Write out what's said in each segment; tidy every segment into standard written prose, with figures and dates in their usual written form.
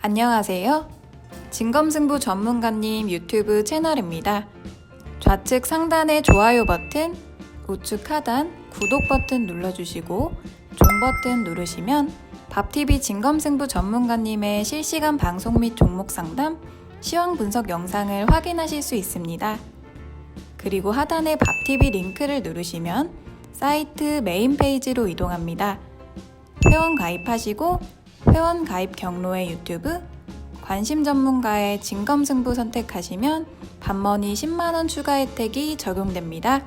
안녕하세요. 진검승부 전문가님 유튜브 채널입니다. 좌측 상단의 좋아요 버튼, 우측 하단 구독 버튼 눌러주시고 종 버튼 누르시면 밥TV 진검승부 전문가님의 실시간 방송 및 종목 상담, 시황 분석 영상을 확인하실 수 있습니다. 그리고 하단의 밥TV 링크를 누르시면 사이트 메인 페이지로 이동합니다. 회원 가입하시고 회원 가입 경로의 유튜브, 관심 전문가의 진검승부 선택하시면 밥머니 10만원 추가 혜택이 적용됩니다.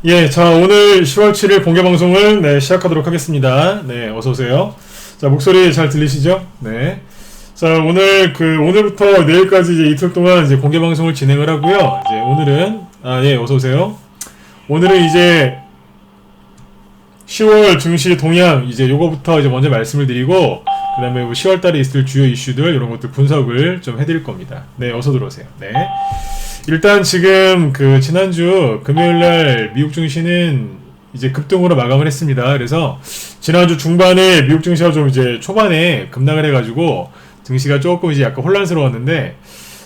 예, 자, 오늘 10월 7일 공개방송을 시작하도록 하겠습니다. 네, 어서오세요. 자, 목소리 잘 들리시죠? 네. 자, 오늘부터 내일까지 이제 이틀 동안 이제 공개방송을 진행을 하고요. 이제 오늘은, 어서오세요. 오늘은 이제 10월 증시 동향, 이제 요거부터 이제 먼저 말씀을 드리고, 그 다음에 10월 달에 있을 주요 이슈들, 이런 것들 분석을 좀 해드릴 겁니다. 네, 어서 들어오세요. 네. 일단 지금 지난주 금요일날 미국 증시는 이제 급등으로 마감을 했습니다. 그래서 지난주 중반에 미국 증시가 좀 이제 초반에 급락을 해가지고 증시가 조금 이제 약간 혼란스러웠는데,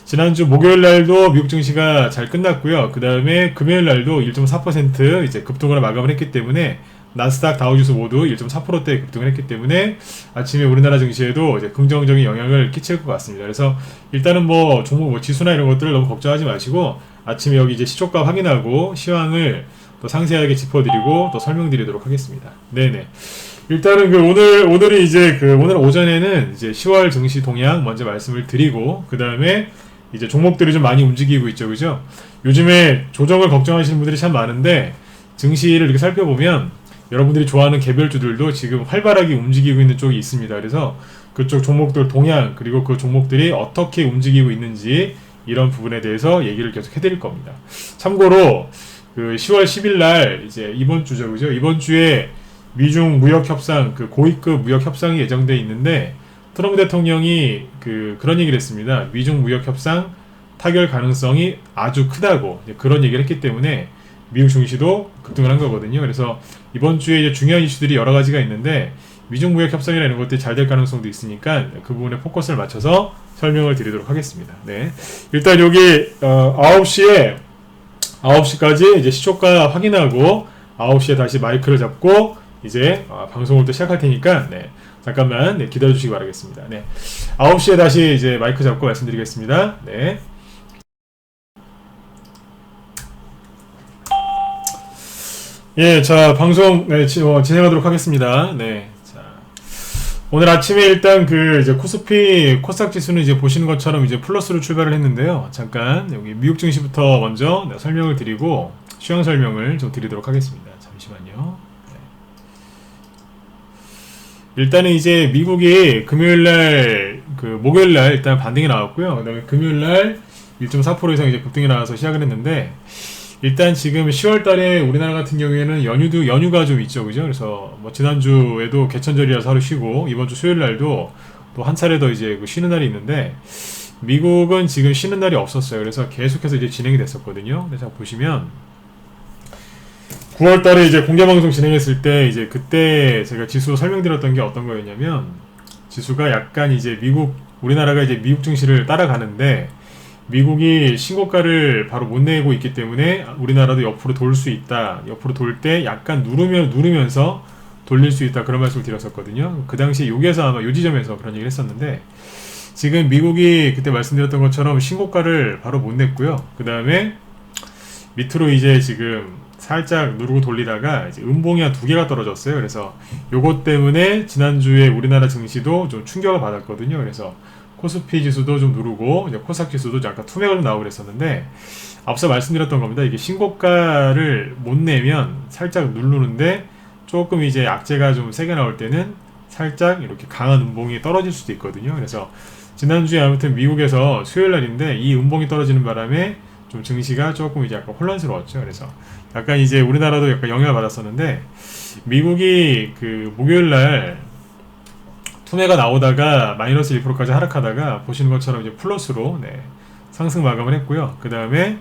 지난주 목요일날도 미국 증시가 잘 끝났고요. 그 다음에 금요일날도 1.4% 이제 급등으로 마감을 했기 때문에 나스닥 다우지수 모두 1.4%대 급등을 했기 때문에 아침에 우리나라 증시에도 이제 긍정적인 영향을 끼칠 것 같습니다. 그래서 일단은 종목 지수나 이런 것들을 너무 걱정하지 마시고 아침에 여기 이제 시초가 확인하고 시황을 또 상세하게 짚어드리고 또 설명드리도록 하겠습니다. 네네. 일단은 오늘이 이제 오늘 오전에는 이제 10월 증시 동향 먼저 말씀을 드리고, 그 다음에 이제 종목들이 좀 많이 움직이고 있죠, 그죠? 요즘에 조정을 걱정하시는 분들이 참 많은데, 증시를 이렇게 살펴보면 여러분들이 좋아하는 개별주들도 지금 활발하게 움직이고 있는 쪽이 있습니다. 그래서 그쪽 종목들 동향, 그리고 그 종목들이 어떻게 움직이고 있는지 이런 부분에 대해서 얘기를 계속 해드릴 겁니다. 참고로 10월 10일 날 이제 이번 주죠, 그죠? 이번 주에 미중 무역 협상, 고위급 무역 협상이 예정돼 있는데, 트럼프 대통령이 그런 얘기를 했습니다. 미중 무역 협상 타결 가능성이 아주 크다고 그런 얘기를 했기 때문에 미국 증시도 급등을 한 거거든요. 그래서 이번 주에 이제 중요한 이슈들이 여러 가지가 있는데, 미중 무역 협상이나 이런 것들이 잘 될 가능성도 있으니까 그 부분에 포커스를 맞춰서 설명을 드리도록 하겠습니다. 네. 일단 여기 9시까지 이제 시초가 확인하고 9시에 다시 마이크를 잡고 이제 방송을 또 시작할 테니까 잠깐만 기다려 주시기 바라겠습니다. 네. 9시에 다시 이제 마이크 잡고 말씀드리겠습니다. 네. 예, 자, 방송, 진행하도록 하겠습니다. 네. 자, 오늘 아침에 일단 이제 코스피, 코스닥 지수는 이제 보시는 것처럼 이제 플러스로 출발을 했는데요. 잠깐, 여기 미국 증시부터 먼저 설명을 드리고, 시황 설명을 좀 드리도록 하겠습니다. 잠시만요. 네. 일단은 이제 미국이 목요일날 일단 반등이 나왔고요. 그 다음에 금요일날 1.4% 이상 이제 급등이 나와서 시작을 했는데, 일단 지금 10월 달에 우리나라 같은 경우에는 연휴가 좀 있죠, 그죠? 그래서 지난주에도 개천절이라서 하루 쉬고, 이번 주 수요일 날도 또 한 차례 더 이제 쉬는 날이 있는데, 미국은 지금 쉬는 날이 없었어요. 그래서 계속해서 이제 진행이 됐었거든요. 그래서 보시면, 9월 달에 이제 공개방송 진행했을 때, 이제 그때 제가 지수 설명드렸던 게 어떤 거였냐면, 지수가 약간 이제 우리나라가 이제 미국 증시를 따라가는데, 미국이 신고가를 바로 못 내고 있기 때문에 우리나라도 옆으로 돌 수 있다. 옆으로 돌 때 약간 누르면서 돌릴 수 있다. 그런 말씀을 드렸었거든요. 그 당시 여기에서 아마 요 지점에서 그런 얘기를 했었는데, 지금 미국이 그때 말씀드렸던 것처럼 신고가를 바로 못 냈고요. 그 다음에 밑으로 이제 지금 살짝 누르고 돌리다가 이제 음봉이 한 2개가 떨어졌어요. 그래서 요것 때문에 지난주에 우리나라 증시도 좀 충격을 받았거든요. 그래서 코스피 지수도 좀 누르고 이제 코스닥 지수도 약간 투매가 좀 나오고 그랬었는데, 앞서 말씀드렸던 겁니다. 이게 신고가를 못 내면 살짝 누르는데 조금 이제 악재가 좀 세게 나올 때는 살짝 이렇게 강한 음봉이 떨어질 수도 있거든요. 그래서 지난주에 아무튼 미국에서 수요일 날인데 이 음봉이 떨어지는 바람에 좀 증시가 조금 이제 약간 혼란스러웠죠. 그래서 약간 이제 우리나라도 약간 영향을 받았었는데 미국이 그 목요일 날 투매가 나오다가 마이너스 1%까지 하락하다가 보시는 것처럼 이제 플러스로 상승 마감을 했고요. 그 다음에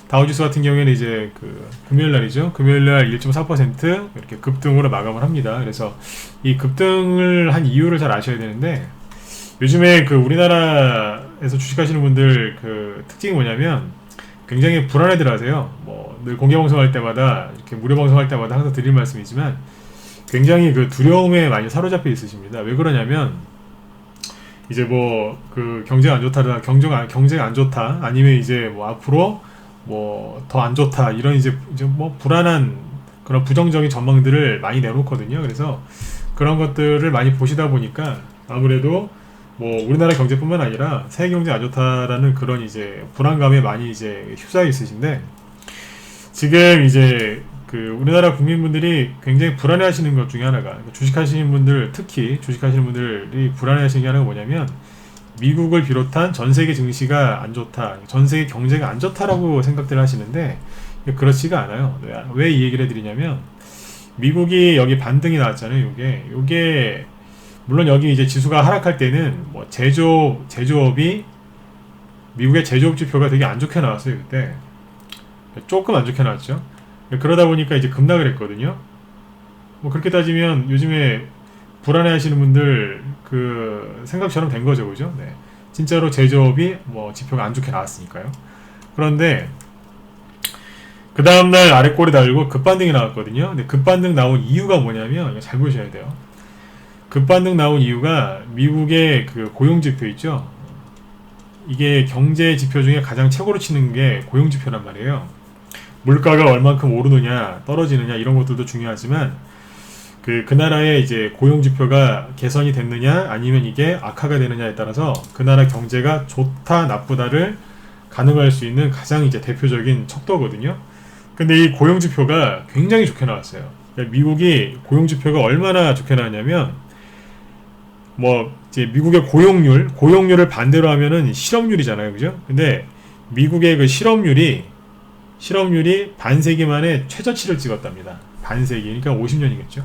다우지수 같은 경우에는 이제 그 금요일 날이죠. 금요일 날 1.4% 이렇게 급등으로 마감을 합니다. 그래서 이 급등을 한 이유를 잘 아셔야 되는데 요즘에 그 우리나라에서 주식하시는 분들 그 특징이 뭐냐면 굉장히 불안해들 하세요. 뭐 늘 공개 방송할 때마다 이렇게 무료 방송할 때마다 항상 드릴 말씀이지만 굉장히 그 두려움에 많이 사로잡혀 있으십니다. 왜 그러냐면 이제 뭐 그 경제가 안 좋다, 경제가 안 좋다, 아니면 이제 뭐 앞으로 뭐 더 안 좋다 이런 이제 뭐 불안한 그런 부정적인 전망들을 많이 내놓거든요. 그래서 그런 것들을 많이 보시다 보니까 아무래도 뭐 우리나라 경제뿐만 아니라 세계 경제 안 좋다라는 그런 이제 불안감에 많이 이제 휩싸여 있으신데 지금 이제 그 우리나라 국민분들이 굉장히 불안해하시는 것 중에 하나가 주식하시는 분들 특히 주식하시는 분들이 불안해하시는 게 하나가 뭐냐면 미국을 비롯한 전 세계 증시가 안 좋다, 전 세계 경제가 안 좋다라고 생각들 하시는데 그렇지가 않아요. 왜 이 얘기를 해드리냐면 미국이 여기 반등이 나왔잖아요. 요게 물론 여기 이제 지수가 하락할 때는 뭐 제조업이 미국의 제조업 지표가 되게 안 좋게 나왔어요. 그때 조금 안 좋게 나왔죠. 그러다 보니까 이제 급락을 했거든요. 뭐 그렇게 따지면 요즘에 불안해하시는 분들 그 생각처럼 된 거죠, 그죠? 네. 진짜로 제조업이 뭐 지표가 안 좋게 나왔으니까요. 그런데 그 다음날 아래 꼬리 달고 급반등이 나왔거든요. 근데 급반등 나온 이유가 뭐냐면 이거 잘 보셔야 돼요. 급반등 나온 이유가 미국의 그 고용지표 있죠. 이게 경제 지표 중에 가장 최고로 치는 게 고용지표란 말이에요. 물가가 얼만큼 오르느냐 떨어지느냐 이런 것들도 중요하지만 그 나라의 이제 고용지표가 개선이 됐느냐 아니면 이게 악화가 되느냐에 따라서 그 나라 경제가 좋다 나쁘다를 가늠할 수 있는 가장 이제 대표적인 척도거든요. 근데 이 고용지표가 굉장히 좋게 나왔어요. 그러니까 미국이 고용지표가 얼마나 좋게 나왔냐면 뭐 이제 미국의 고용률을 반대로 하면은 실업률이잖아요, 그죠? 근데 미국의 그 실업률이 반세기 만에 최저치를 찍었답니다. 반세기, 그러니까 50년이겠죠.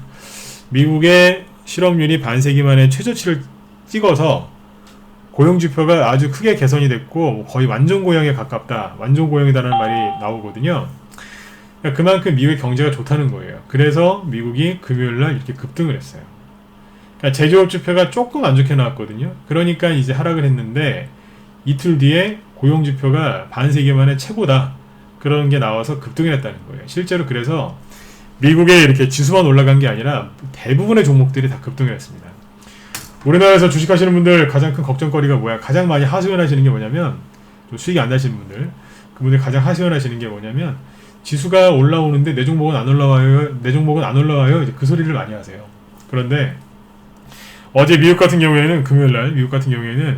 미국의 실업률이 반세기 만에 최저치를 찍어서 고용지표가 아주 크게 개선이 됐고 거의 완전 고용에 가깝다, 완전 고용이다라는 말이 나오거든요. 그러니까 그만큼 미국의 경제가 좋다는 거예요. 그래서 미국이 금요일날 이렇게 급등을 했어요. 그러니까 제조업 지표가 조금 안 좋게 나왔거든요. 그러니까 이제 하락을 했는데 이틀 뒤에 고용지표가 반세기 만에 최고다, 그런 게 나와서 급등을 했다는 거예요. 실제로 그래서 미국에 이렇게 지수만 올라간 게 아니라 대부분의 종목들이 다 급등을 했습니다. 우리나라에서 주식하시는 분들 가장 큰 걱정거리가 뭐야? 가장 많이 하소연하시는 게 뭐냐면 좀 수익이 안 나시는 분들, 그분들 가장 하소연하시는 게 뭐냐면 지수가 올라오는데 내 종목은 안 올라와요. 이제 그 소리를 많이 하세요. 그런데 어제 미국 같은 경우에는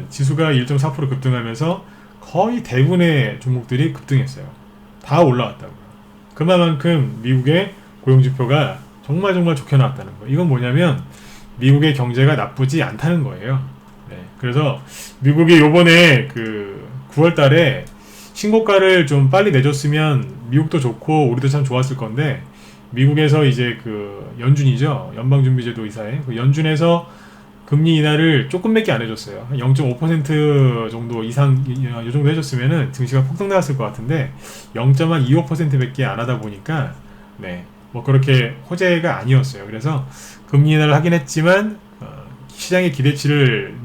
지수가 1.4% 급등하면서 거의 대부분의 종목들이 급등했어요. 다 올라왔다고요. 그만큼 미국의 고용지표가 정말 좋게 나왔다는 거예요. 이건 뭐냐면 미국의 경제가 나쁘지 않다는 거예요. 네. 그래서 미국이 요번에 그 9월 달에 신고가를 좀 빨리 내줬으면 미국도 좋고 우리도 참 좋았을 건데 미국에서 이제 그 연준이죠. 연방준비제도 이사회. 그 연준에서 금리 인하를 조금밖에 안 해줬어요. 0.5% 정도 이상, 이 정도 해줬으면은 증시가 폭등 나왔을 것 같은데 0.25%밖에 안 하다 보니까 네, 뭐 그렇게 호재가 아니었어요. 그래서 금리 인하를 하긴 했지만 시장의 기대치를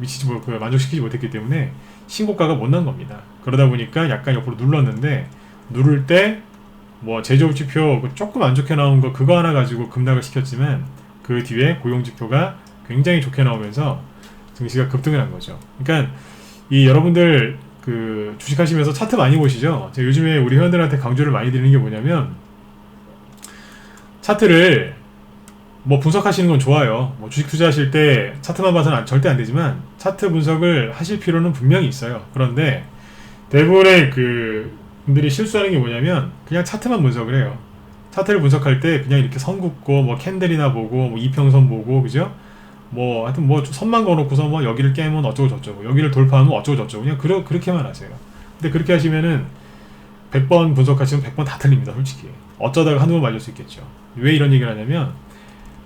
만족시키지 못했기 때문에 신고가가 못 난 겁니다. 그러다 보니까 약간 옆으로 눌렀는데 누를 때 뭐 제조업 지표 조금 안 좋게 나온 거 그거 하나 가지고 급락을 시켰지만 그 뒤에 고용 지표가 굉장히 좋게 나오면서 증시가 급등을 한 거죠. 그러니까 이 여러분들 그 주식하시면서 차트 많이 보시죠? 제가 요즘에 우리 회원들한테 강조를 많이 드리는 게 뭐냐면 차트를 뭐 분석하시는 건 좋아요. 뭐 주식 투자하실 때 차트만 봐서는 절대 안 되지만 차트 분석을 하실 필요는 분명히 있어요. 그런데 대부분의 그 분들이 실수하는 게 뭐냐면 그냥 차트만 분석을 해요. 차트를 분석할 때 그냥 이렇게 선 긋고 뭐 캔들이나 보고 뭐 이평선 보고 그죠? 뭐 하여튼 뭐 선만 거놓고서 뭐 여기를 깨면 어쩌고 저쩌고 여기를 돌파하면 어쩌고 저쩌고 그냥 그렇게만 하세요. 근데 그렇게 하시면은 100번 분석하시면 100번 다 틀립니다. 솔직히 어쩌다가 한두 번 맞을 수 있겠죠. 왜 이런 얘기를 하냐면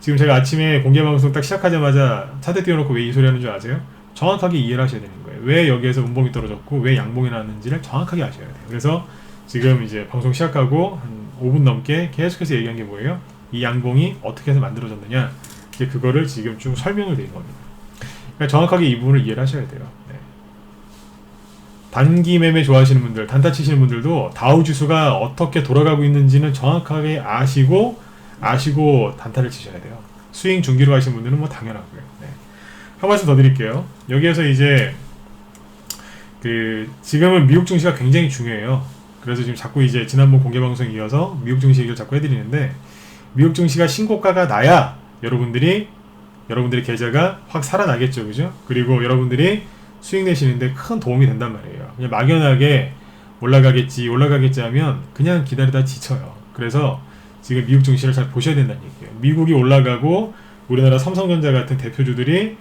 지금 제가 아침에 공개방송 딱 시작하자마자 차대 띄워놓고 왜 이 소리 하는 줄 아세요? 정확하게 이해를 하셔야 되는 거예요. 왜 여기에서 음봉이 떨어졌고 왜 양봉이 나왔는지를 정확하게 아셔야 돼요. 그래서 지금 이제 방송 시작하고 한 5분 넘게 계속해서 얘기한 게 뭐예요? 이 양봉이 어떻게 해서 만들어졌느냐, 이제 그거를 지금 쭉 설명을 드린 겁니다. 그러니까 정확하게 이 부분을 이해를 하셔야 돼요. 네. 단기 매매 좋아하시는 분들, 단타 치시는 분들도 다우 지수가 어떻게 돌아가고 있는지는 정확하게 아시고 단타를 치셔야 돼요. 스윙 중기로 하시는 분들은 뭐 당연하고요. 네. 한 말씀 더 드릴게요. 여기에서 이제 지금은 미국 증시가 굉장히 중요해요. 그래서 지금 자꾸 이제 지난번 공개 방송에 이어서 미국 증시 얘기를 자꾸 해드리는데, 미국 증시가 신고가가 나야 여러분들의 계좌가 확 살아나겠죠, 그죠? 그리고 여러분들이 수익 내시는데 큰 도움이 된단 말이에요. 그냥 막연하게 올라가겠지 하면 그냥 기다리다 지쳐요. 그래서 지금 미국 증시를 잘 보셔야 된다는 얘기예요. 미국이 올라가고 우리나라 삼성전자 같은 대표주들이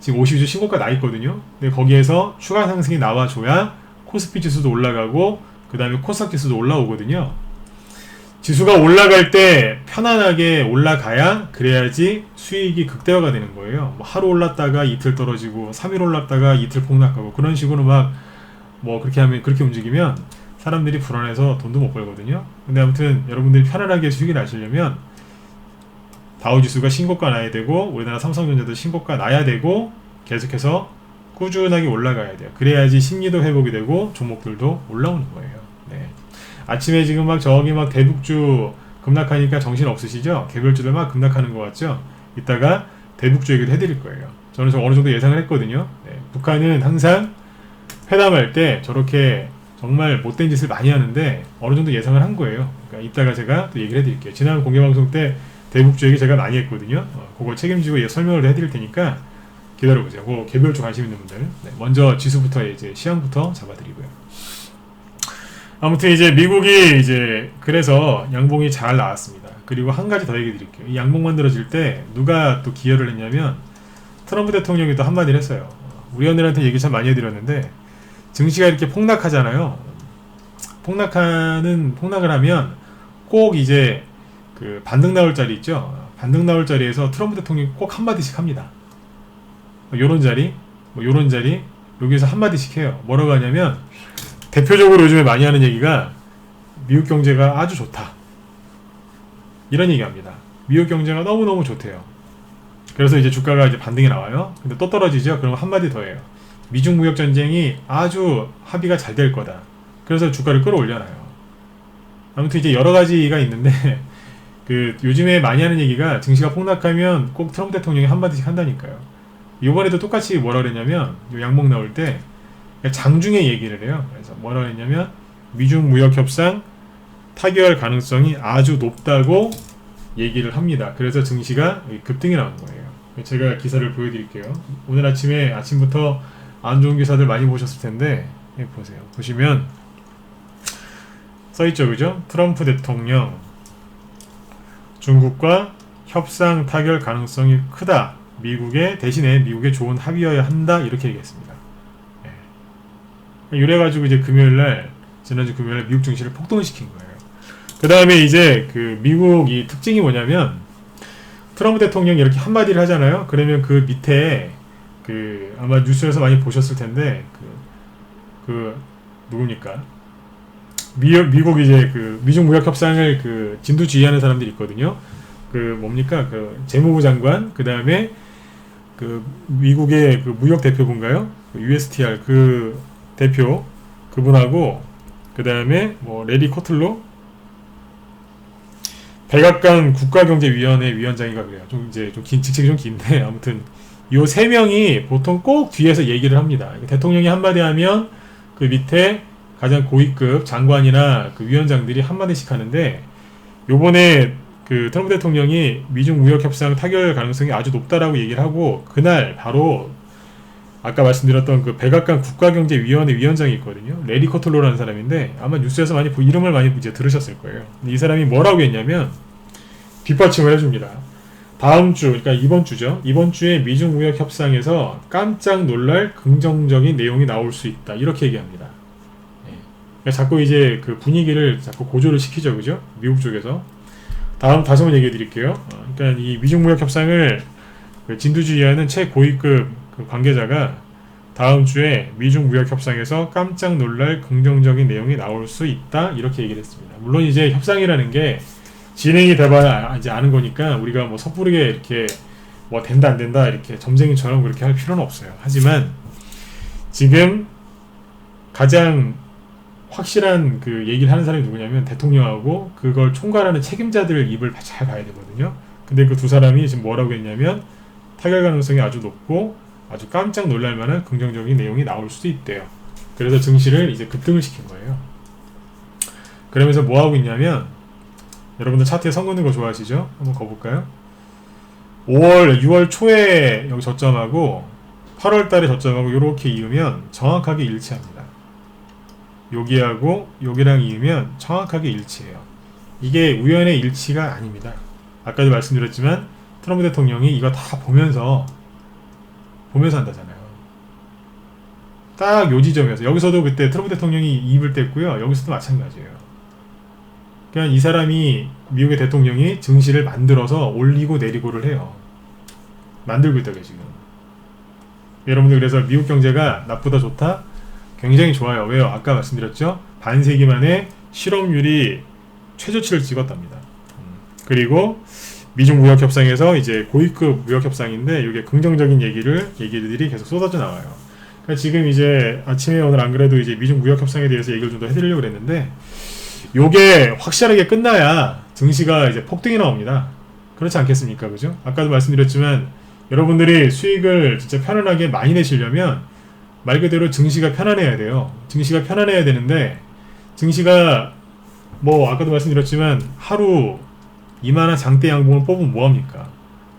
지금 52주 신고가 나 있거든요. 근데 거기에서 추가 상승이 나와줘야 코스피 지수도 올라가고 그 다음에 코스닥 지수도 올라오거든요. 지수가 올라갈 때 편안하게 올라가야, 그래야지 수익이 극대화가 되는 거예요. 뭐 하루 올랐다가 이틀 떨어지고 3일 올랐다가 이틀 폭락하고 그런 식으로 막 뭐 그렇게 움직이면 사람들이 불안해서 돈도 못 벌거든요. 근데 아무튼 여러분들이 편안하게 수익을 나시려면 다우지수가 신고가 나야 되고 우리나라 삼성전자도 신고가 나야 되고 계속해서 꾸준하게 올라가야 돼요. 그래야지 심리도 회복이 되고 종목들도 올라오는 거예요. 네. 아침에 지금 막 저기 막 대북주 급락하니까 정신 없으시죠? 개별주들 막 급락하는 것 같죠? 이따가 대북주 얘기도 해드릴 거예요. 저는 좀 어느 정도 예상을 했거든요. 네. 북한은 항상 회담할 때 저렇게 정말 못된 짓을 많이 하는데 어느 정도 예상을 한 거예요. 그러니까 이따가 제가 또 얘기를 해드릴게요. 지난 공개방송 때 대북주 얘기 제가 많이 했거든요. 그거 책임지고 설명을 해드릴 테니까 기다려보세요. 그 개별주 관심 있는 분들. 네. 먼저 지수부터 이제 시황부터 잡아드리고요. 아무튼 이제 미국이 이제 그래서 양봉이 잘 나왔습니다. 그리고 한 가지 더 얘기 드릴게요. 이 양봉 만들어질 때 누가 또 기여를 했냐면 트럼프 대통령이 또 한마디를 했어요. 우리 언니한테 얘기 참 많이 해드렸는데, 증시가 이렇게 폭락하잖아요. 폭락을 하면 꼭 이제 그 반등 나올 자리 있죠. 반등 나올 자리에서 트럼프 대통령이 꼭 한마디씩 합니다. 요런 자리, 요런 자리, 여기서 한마디씩 해요. 뭐라고 하냐면, 대표적으로 요즘에 많이 하는 얘기가 미국 경제가 아주 좋다, 이런 얘기 합니다. 미국 경제가 너무너무 좋대요. 그래서 이제 주가가 이제 반등이 나와요. 근데 또 떨어지죠. 그럼 한마디 더 해요. 미중 무역 전쟁이 아주 합의가 잘 될 거다. 그래서 주가를 끌어올려놔요. 아무튼 이제 여러 가지가 있는데 요즘에 많이 하는 얘기가 증시가 폭락하면 꼭 트럼프 대통령이 한마디씩 한다니까요. 이번에도 똑같이 뭐라 그랬냐면, 요 양봉 나올 때 장중에 얘기를 해요. 그래서 뭐라 그랬냐면 미중 무역 협상 타결 가능성이 아주 높다고 얘기를 합니다. 그래서 증시가 급등이 나온 거예요. 제가 기사를 보여드릴게요. 오늘 아침부터 안 좋은 기사들 많이 보셨을 텐데, 보세요. 보시면 써있죠, 그죠? 트럼프 대통령 중국과 협상 타결 가능성이 크다. 대신에 미국에 좋은 합의여야 한다. 이렇게 얘기했습니다. 네. 이래가지고 이제 지난주 금요일날 미국 증시를 폭등시킨 거예요. 그 다음에 이제 미국 이 특징이 뭐냐면, 트럼프 대통령이 이렇게 한마디를 하잖아요. 그러면 그 밑에 아마 뉴스에서 많이 보셨을 텐데 누굽니까? 미국 이제 미중 무역 협상을 진두지휘하는 사람들이 있거든요. 뭡니까? 재무부 장관, 그 다음에 미국의 무역 대표분가요? USTR 대표, 그분하고, 그 다음에 레리 코틀로 백악관 국가경제위원회 위원장인가 그래요. 좀 직책이 좀 긴데, 아무튼 요 세 명이 보통 꼭 뒤에서 얘기를 합니다. 대통령이 한마디 하면 그 밑에 가장 고위급 장관이나 위원장들이 한마디씩 하는데, 요번에 트럼프 대통령이 미중 무역 협상 타결 가능성이 아주 높다라고 얘기를 하고, 그날 바로 아까 말씀드렸던 백악관 국가경제위원회 위원장이 있거든요. 레리 코틀로라는 사람인데, 아마 뉴스에서 이름을 많이 이제 들으셨을 거예요. 이 사람이 뭐라고 했냐면 뒷받침을 해줍니다. 다음 주, 그러니까 이번 주죠. 이번 주에 미중 무역 협상에서 깜짝 놀랄 긍정적인 내용이 나올 수 있다. 이렇게 얘기합니다. 예. 그러니까 자꾸 이제 그 분위기를 자꾸 고조를 시키죠, 그죠? 미국 쪽에서. 다시 한번 얘기해 드릴게요. 그러니까 이 미중 무역 협상을 진두지휘하는 최고위급 그 관계자가 다음 주에 미중 무역 협상에서 깜짝 놀랄 긍정적인 내용이 나올 수 있다. 이렇게 얘기를 했습니다. 물론 이제 협상이라는 게 진행이 돼봐야 이제 아는 거니까 우리가 뭐 섣부르게 이렇게 뭐 된다 안 된다 이렇게 점쟁이처럼 그렇게 할 필요는 없어요. 하지만 지금 가장 확실한 그 얘기를 하는 사람이 누구냐면 대통령하고 그걸 총괄하는 책임자들 입을 잘 봐야 되거든요. 근데 그 두 사람이 지금 뭐라고 했냐면 타결 가능성이 아주 높고 아주 깜짝 놀랄 만한 긍정적인 내용이 나올 수도 있대요. 그래서 증시를 이제 급등을 시킨 거예요. 그러면서 뭐 하고 있냐면 여러분들 차트에 선 긋는 거 좋아하시죠? 한번 거볼까요? 6월 초에 여기 저점하고 8월 달에 저점하고 이렇게 이으면 정확하게 일치합니다. 여기하고 여기랑 이으면 정확하게 일치해요. 이게 우연의 일치가 아닙니다. 아까도 말씀드렸지만 트럼프 대통령이 이거 다 보면서 한다잖아요. 딱 요 지점에서 여기서도 그때 트럼프 대통령이 입을 뗐고요. 여기서도 마찬가지예요. 그냥 이 사람이 미국의 대통령이 증시를 만들어서 올리고 내리고를 해요. 만들고 있다고요 지금. 여러분들 그래서 미국 경제가 나쁘다 좋다? 굉장히 좋아요. 왜요? 아까 말씀드렸죠? 반세기 만에 실업률이 최저치를 찍었답니다. 그리고 미중 무역 협상에서 이제 고위급 무역 협상인데 이게 긍정적인 얘기들이 계속 쏟아져 나와요. 그러니까 지금 이제 아침에 오늘 안 그래도 이제 미중 무역 협상에 대해서 얘기를 좀 더 해드리려고 그랬는데 요게 확실하게 끝나야 증시가 이제 폭등이 나옵니다. 그렇지 않겠습니까? 그죠? 아까도 말씀드렸지만 여러분들이 수익을 진짜 편안하게 많이 내시려면 말 그대로 증시가 편안해야 돼요. 증시가 편안해야 되는데 증시가 뭐 아까도 말씀드렸지만 하루 이만한 장대 양봉을 뽑으면 뭐합니까?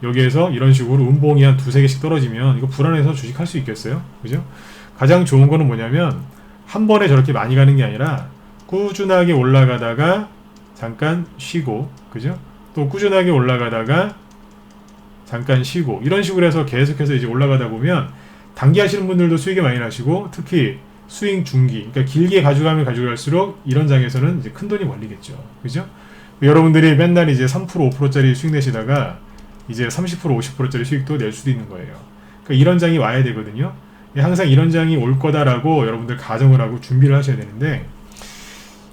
여기에서 이런 식으로 음봉이 한 두세 개씩 떨어지면 이거 불안해서 주식할 수 있겠어요? 그죠? 가장 좋은 거는 뭐냐면 한 번에 저렇게 많이 가는 게 아니라 꾸준하게 올라가다가 잠깐 쉬고, 그죠? 또 꾸준하게 올라가다가 잠깐 쉬고, 이런 식으로 해서 계속해서 이제 올라가다 보면 단기 하시는 분들도 수익이 많이 나시고, 특히 스윙 중기, 그러니까 길게 가져가면 가져갈수록 이런 장에서는 이제 큰 돈이 벌리겠죠. 그죠? 여러분들이 맨날 이제 3% 5%짜리 수익 내시다가 이제 30% 50%짜리 수익도 낼 수도 있는 거예요. 그러니까 이런 장이 와야 되거든요. 항상 이런 장이 올 거다라고 여러분들 가정을 하고 준비를 하셔야 되는데,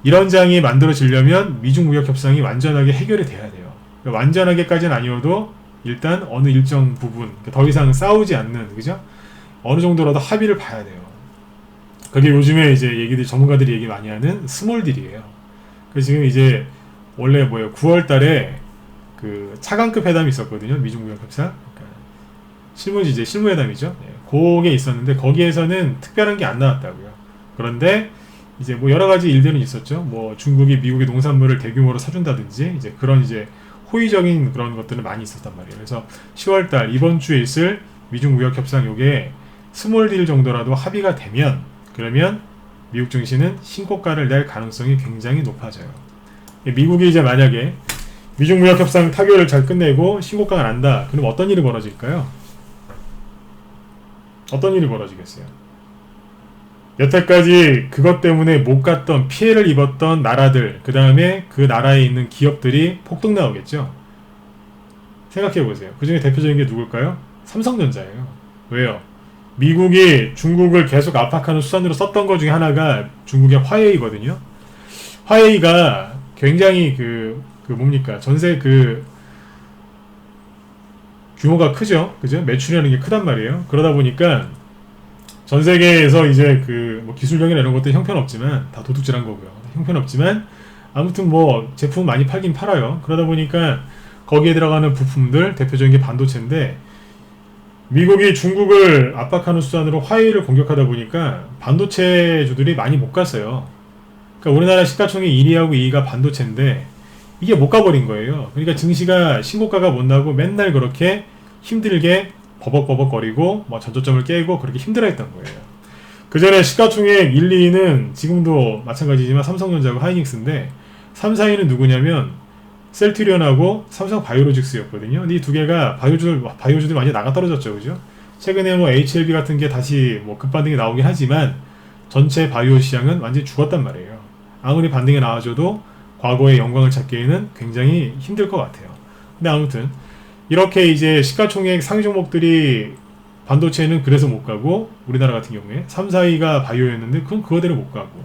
이런 장이 만들어지려면 미중 무역 협상이 완전하게 해결이 돼야 돼요. 그러니까 완전하게까지는 아니어도 일단 어느 일정 부분, 더 이상 싸우지 않는, 그죠? 어느 정도라도 합의를 봐야 돼요. 그게 요즘에 이제 전문가들이 얘기 많이 하는 스몰딜이에요. 그래서 지금 이제 원래 9월 달에 그 차관급 회담이 있었거든요. 미중 무역 협상. 그러니까 실무회담이죠. 네, 그게 있었는데 거기에서는 특별한 게 안 나왔다고요. 그런데 이제 뭐 여러 가지 일들은 있었죠. 뭐 중국이 미국의 농산물을 대규모로 사준다든지 이제 그런 이제 호의적인 그런 것들은 많이 있었단 말이에요. 그래서 10월달 이번 주에 있을 미중 무역 협상 요게 스몰 딜 정도라도 합의가 되면 그러면 미국 증시는 신고가를 낼 가능성이 굉장히 높아져요. 미국이 이제 만약에 미중 무역 협상 타결을 잘 끝내고 신고가가 난다. 그럼 어떤 일이 벌어질까요? 어떤 일이 벌어지겠어요? 여태까지 그것 때문에 못 갔던 피해를 입었던 나라들, 그 다음에 그 나라에 있는 기업들이 폭등 나오겠죠. 생각해보세요. 그 중에 대표적인 게 누굴까요? 삼성전자예요. 왜요? 미국이 중국을 계속 압박하는 수단으로 썼던 것 중에 하나가 중국의 화웨이거든요. 화웨이가 굉장히 전세 규모가 크죠. 그죠? 매출이라는 게 크단 말이에요. 그러다 보니까 전 세계에서 이제 기술력이나 이런 것들 형편없지만 다 도둑질한 거고요. 형편없지만 아무튼 제품 많이 팔긴 팔아요. 그러다 보니까 거기에 들어가는 부품들 대표적인 게 반도체인데 미국이 중국을 압박하는 수단으로 화웨이를 공격하다 보니까 반도체주들이 많이 못 갔어요. 그러니까 우리나라 시가총액 1위하고 2위가 반도체인데 이게 못 가버린 거예요. 그러니까 증시가 신고가가 못 나고 맨날 그렇게 힘들게 버벅버벅거리고 전저점을 깨고 그렇게 힘들어했던 거예요. 그 전에 시가총액 1, 2위는 지금도 마찬가지지만 삼성전자하고 하이닉스인데 3, 4위는 누구냐면 셀트리온하고 삼성 바이오로직스였거든요. 근데 이 두 개가 바이오주들이 많이 나가 떨어졌죠, 그죠? 최근에 뭐 HLB 같은 게 다시 뭐 급반등이 나오긴 하지만 전체 바이오 시장은 완전히 죽었단 말이에요. 아무리 반등이 나와줘도 과거의 영광을 찾기에는 굉장히 힘들 것 같아요. 근데 아무튼 이렇게 이제 시가총액 상위 종목들이 반도체는 그래서 못 가고 우리나라 같은 경우에 3, 4위가 바이오였는데 그건 그거대로 못 가고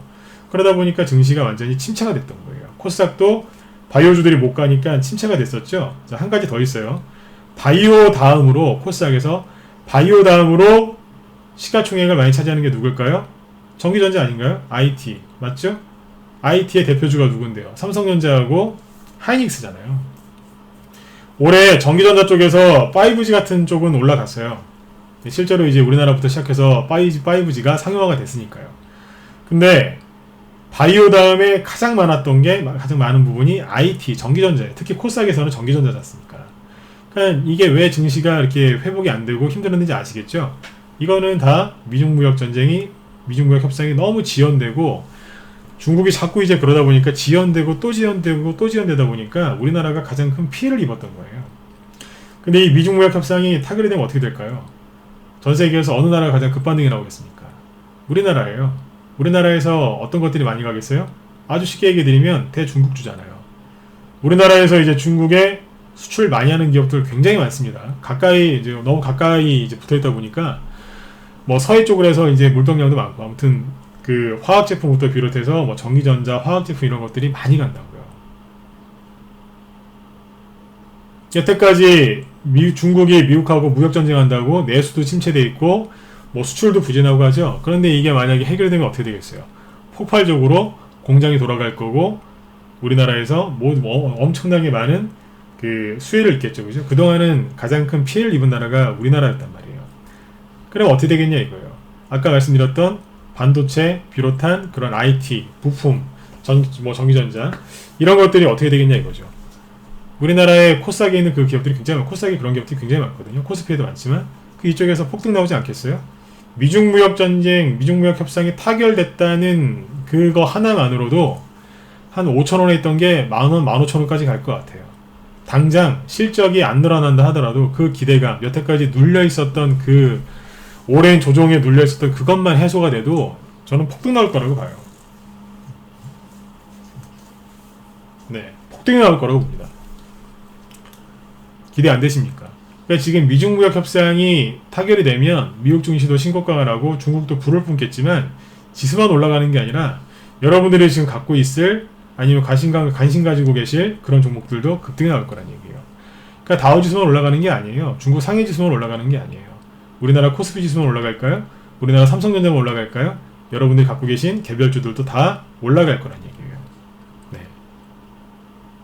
그러다 보니까 증시가 완전히 침체가 됐던 거예요. 코스닥도 바이오주들이 못 가니까 침체가 됐었죠. 자, 한 가지 더 있어요. 바이오 다음으로 코스닥에서 바이오 다음으로 시가총액을 많이 차지하는 게 누굴까요? 전기전자 아닌가요? IT 맞죠? IT의 대표주가 누군데요? 삼성전자하고 하이닉스잖아요. 올해 전기전자 쪽에서 5G 같은 쪽은 올라갔어요. 실제로 이제 우리나라부터 시작해서 5G가 상용화가 됐으니까요. 근데 바이오 다음에 가장 많은 부분이 IT, 전기전자예요. 특히 코스닥에서는 전기전자지 않습니까? 그러니까 이게 왜 증시가 이렇게 회복이 안 되고 힘들었는지 아시겠죠? 이거는 다 미중무역 협상이 너무 지연되고 중국이 자꾸 이제 그러다 보니까 지연되고 또 지연되다 보니까 우리나라가 가장 큰 피해를 입었던 거예요. 근데 이 미중무역 협상이 타결이 되면 어떻게 될까요? 전 세계에서 어느 나라가 가장 급반등이 나오겠습니까? 우리나라예요. 우리나라에서 어떤 것들이 많이 가겠어요? 아주 쉽게 얘기 드리면 대중국주잖아요. 우리나라에서 이제 중국에 수출 많이 하는 기업들 굉장히 많습니다. 너무 가까이 이제 붙어 있다 보니까 뭐 서해 쪽으로 해서 이제 물동량도 많고 아무튼 그 화학 제품부터 비롯해서 뭐 전기전자, 화학 제품 이런 것들이 많이 간다고요. 여태까지 중국이 미국하고 무역 전쟁한다고 내수도 침체돼 있고 뭐 수출도 부진하고 하죠. 그런데 이게 만약에 해결되면 어떻게 되겠어요? 폭발적으로 공장이 돌아갈 거고 우리나라에서 뭐 엄청나게 많은 그 수혜를 입겠죠, 그죠? 그동안은 가장 큰 피해를 입은 나라가 우리나라였단 말이에요. 그럼 어떻게 되겠냐 이거예요. 아까 말씀드렸던 반도체 비롯한 그런 IT, 부품, 전기전자 이런 것들이 어떻게 되겠냐 이거죠. 우리나라의 코스닥에 있는 그 기업들이 굉장히 코스닥에 그런 기업들이 굉장히 많거든요. 코스피에도 많지만 그 이쪽에서 폭등 나오지 않겠어요? 미중무역 전쟁, 미중무역 협상이 타결됐다는 그거 하나만으로도 한 5,000원에 있던 게 10,000원, 15,000원까지 갈 것 같아요. 당장 실적이 안 늘어난다 하더라도 그 기대감, 여태까지 눌려 있었던 그 오랜 조정에 눌려 있었던 그것만 해소가 돼도 저는 폭등 나올 거라고 봐요. 네, 폭등이 나올 거라고 봅니다. 기대 안 되십니까? 그러니까 지금 미중무역 협상이 타결이 되면 미국 증시도 신고가가 나고 중국도 불을 뿜겠지만 지수만 올라가는 게 아니라 여러분들이 지금 갖고 있을 아니면 관심 가지고 계실 그런 종목들도 급등이 나올 거란 얘기예요. 그러니까 다우지수만 올라가는 게 아니에요. 중국 상해지수만 올라가는 게 아니에요. 우리나라 코스피 지수만 올라갈까요? 우리나라 삼성전자만 올라갈까요? 여러분들이 갖고 계신 개별주들도 다 올라갈 거란 얘기예요. 네.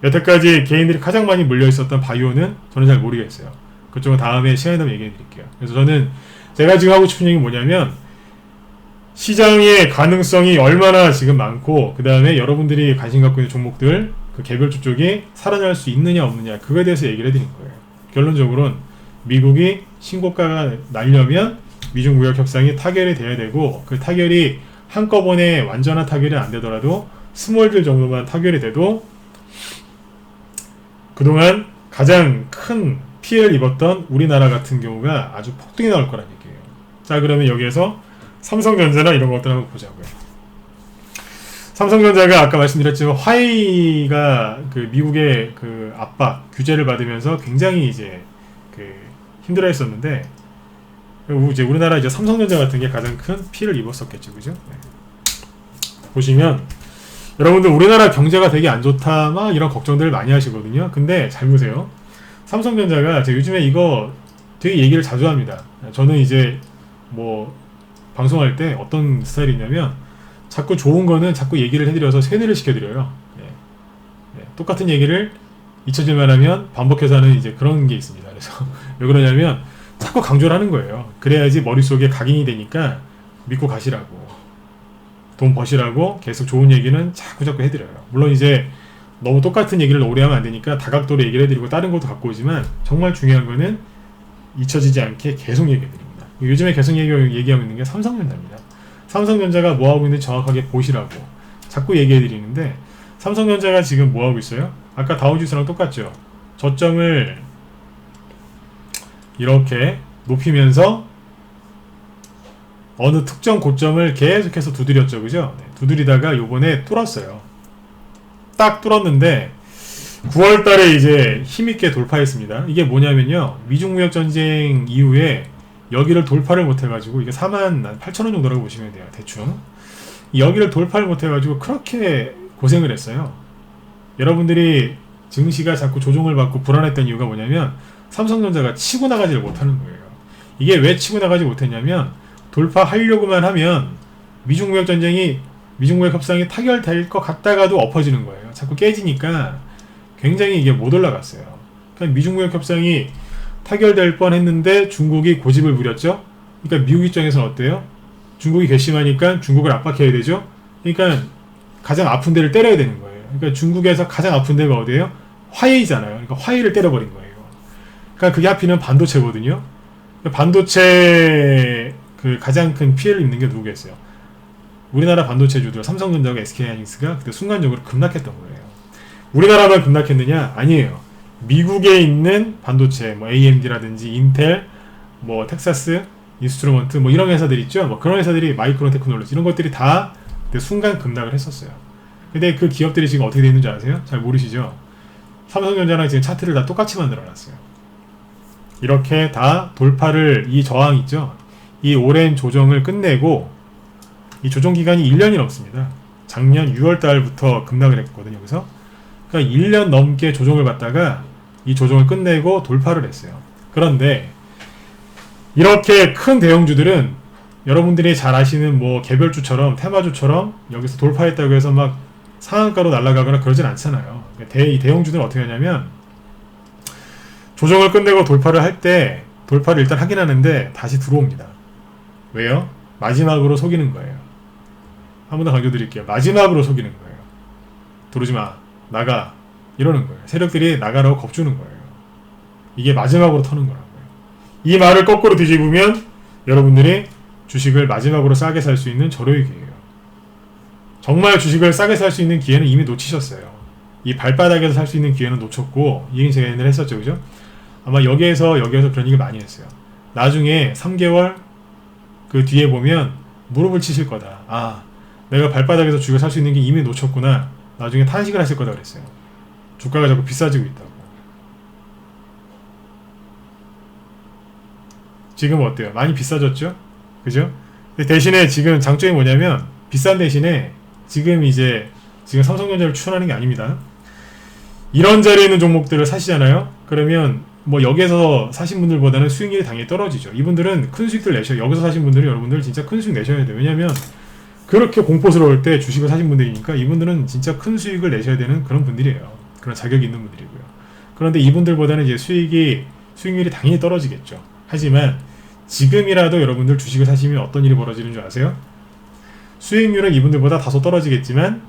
여태까지 개인들이 가장 많이 물려있었던 바이오는 저는 잘 모르겠어요. 그쪽은 다음에 시간이 되면 얘기해 드릴게요. 그래서 저는 제가 지금 하고 싶은 얘기는 뭐냐면 시장의 가능성이 얼마나 지금 많고 그 다음에 여러분들이 관심 갖고 있는 종목들 그 개별주 쪽이 살아날 수 있느냐 없느냐 그거에 대해서 얘기를 해드린 거예요. 결론적으로는 미국이 신고가가 나려면 미중무역 협상이 타결이 돼야 되고 그 타결이 한꺼번에 완전한 타결이 안 되더라도 스몰들 정도만 타결이 돼도 그동안 가장 큰 피해를 입었던 우리나라 같은 경우가 아주 폭등이 나올 거란 얘기예요. 자, 그러면 여기에서 삼성전자나 이런 것들 한번 보자고요. 삼성전자가 아까 말씀드렸지만 화웨이가 그 미국의 그 압박 규제를 받으면서 굉장히 이제 그 힘들어했었는데 이제 우리나라 이제 삼성전자 같은 게 가장 큰 피해를 입었었겠죠, 그죠? 네. 보시면 여러분들 우리나라 경제가 되게 안 좋다 막 이런 걱정들을 많이 하시거든요. 근데 잘 보세요. 삼성전자가 제가 요즘에 이거 되게 얘기를 자주 합니다. 저는 이제 뭐 방송할 때 어떤 스타일이냐면 자꾸 좋은 거는 자꾸 얘기를 해드려서 세뇌를 시켜드려요. 네. 네. 똑같은 얘기를 잊혀질만 하면 반복해서 하는 이제 그런 게 있습니다. 그래서 왜 그러냐면 자꾸 강조를 하는 거예요. 그래야지 머릿속에 각인이 되니까 믿고 가시라고, 돈 버시라고 계속 좋은 얘기는 자꾸 해드려요. 물론 이제 너무 똑같은 얘기를 오래 하면 안 되니까 다각도로 얘기를 해드리고 다른 것도 갖고 오지만 정말 중요한 거는 잊혀지지 않게 계속 얘기해드립니다. 요즘에 계속 얘기하고 있는 게 삼성전자입니다. 삼성전자가 뭐하고 있는지 정확하게 보시라고 자꾸 얘기해드리는데 삼성전자가 지금 뭐하고 있어요? 아까 다우지수랑 똑같죠? 저점을 이렇게 높이면서 어느 특정 고점을 계속해서 두드렸죠, 그죠? 네, 두드리다가 요번에 뚫었어요. 딱 뚫었는데 9월달에 이제 힘있게 돌파했습니다. 이게 뭐냐면요, 미중무역전쟁 이후에 여기를 돌파를 못해가지고, 이게 48,000원 정도라고 보시면 돼요, 대충. 여기를 돌파를 못해가지고 그렇게 고생을 했어요. 여러분들이 증시가 자꾸 조종을 받고 불안했던 이유가 뭐냐면 삼성전자가 치고 나가지를 못하는 거예요. 이게 왜 치고 나가지 못했냐면, 돌파하려고만 하면 미중무역 협상이 타결될 것 같다가도 엎어지는 거예요. 자꾸 깨지니까 굉장히 이게 못 올라갔어요. 그러니까 미중무역 협상이 타결될 뻔했는데 중국이 고집을 부렸죠. 그러니까 미국 입장에서는 어때요? 중국이 괘씸하니까 중국을 압박해야 되죠. 그러니까 가장 아픈 데를 때려야 되는 거예요. 그러니까 중국에서 가장 아픈 데가 어디예요? 화웨이잖아요. 그러니까 화웨이를 때려버린 거예요. 그러니까 그게 하필이면 반도체거든요. 반도체 그 가장 큰 피해를 입는 게 누구겠어요? 우리나라 반도체주들 삼성전자와 SK하이닉스가 그때 순간적으로 급락했던 거예요. 우리나라만 급락했느냐? 아니에요. 미국에 있는 반도체, 뭐 AMD라든지 인텔, 뭐 텍사스 인스트루먼트, 뭐 이런 회사들 있죠. 뭐 그런 회사들이, 마이크론 테크놀로지 이런 것들이 다 그때 순간 급락을 했었어요. 근데 그 기업들이 지금 어떻게 되어 있는지 아세요? 잘 모르시죠? 삼성전자랑 지금 차트를 다 똑같이 만들어놨어요. 이렇게 다 돌파를, 이 저항 있죠? 이 오랜 조정을 끝내고, 이 조정 기간이 1년이 넘습니다. 작년 6월달부터 급락을 했거든요. 그래서 그러니까 1년 넘게 조정을 받다가 이 조정을 끝내고 돌파를 했어요. 그런데 이렇게 큰 대형주들은 여러분들이 잘 아시는 뭐 개별주처럼 테마주처럼 여기서 돌파했다고 해서 막 상한가로 날아가거나 그러진 않잖아요. 이 대형주들은 어떻게 하냐면 조정을 끝내고 돌파를 할 때 돌파를 일단 하긴 하는데 다시 들어옵니다. 왜요? 마지막으로 속이는 거예요. 한 번 더 강조드릴게요. 마지막으로 속이는 거예요. 들어오지 마, 나가, 이러는 거예요. 세력들이 나가라고 겁주는 거예요. 이게 마지막으로 터는 거라고요. 이 말을 거꾸로 뒤집으면 여러분들이 주식을 마지막으로 싸게 살 수 있는 절호의 기회예요. 정말 주식을 싸게 살 수 있는 기회는 이미 놓치셨어요. 이 발바닥에서 살 수 있는 기회는 놓쳤고, 이 얘기 제가 옛날에 했었죠, 그죠? 아마 여기에서 그런 얘기를 많이 했어요. 나중에 3개월 그 뒤에 보면 무릎을 치실 거다. 아, 내가 발바닥에서 주식을 살 수 있는 게 이미 놓쳤구나. 나중에 탄식을 하실 거다 그랬어요. 주가가 자꾸 비싸지고 있다고. 지금 어때요? 많이 비싸졌죠? 그죠? 근데 대신에 지금 장점이 뭐냐면, 비싼 대신에 지금 삼성전자를 추천하는 게 아닙니다. 이런 자리에 있는 종목들을 사시잖아요? 그러면 뭐 여기에서 사신 분들보다는 수익률이 당연히 떨어지죠. 이분들은 큰 수익들 내셔요. 여기서 사신 분들이 여러분들 진짜 큰 수익 내셔야 돼요. 왜냐면 그렇게 공포스러울 때 주식을 사신 분들이니까 이분들은 진짜 큰 수익을 내셔야 되는 그런 분들이에요. 그런 자격이 있는 분들이고요. 그런데 이분들보다는 이제 수익률이 당연히 떨어지겠죠. 하지만 지금이라도 여러분들 주식을 사시면 어떤 일이 벌어지는 줄 아세요? 수익률은 이분들보다 다소 떨어지겠지만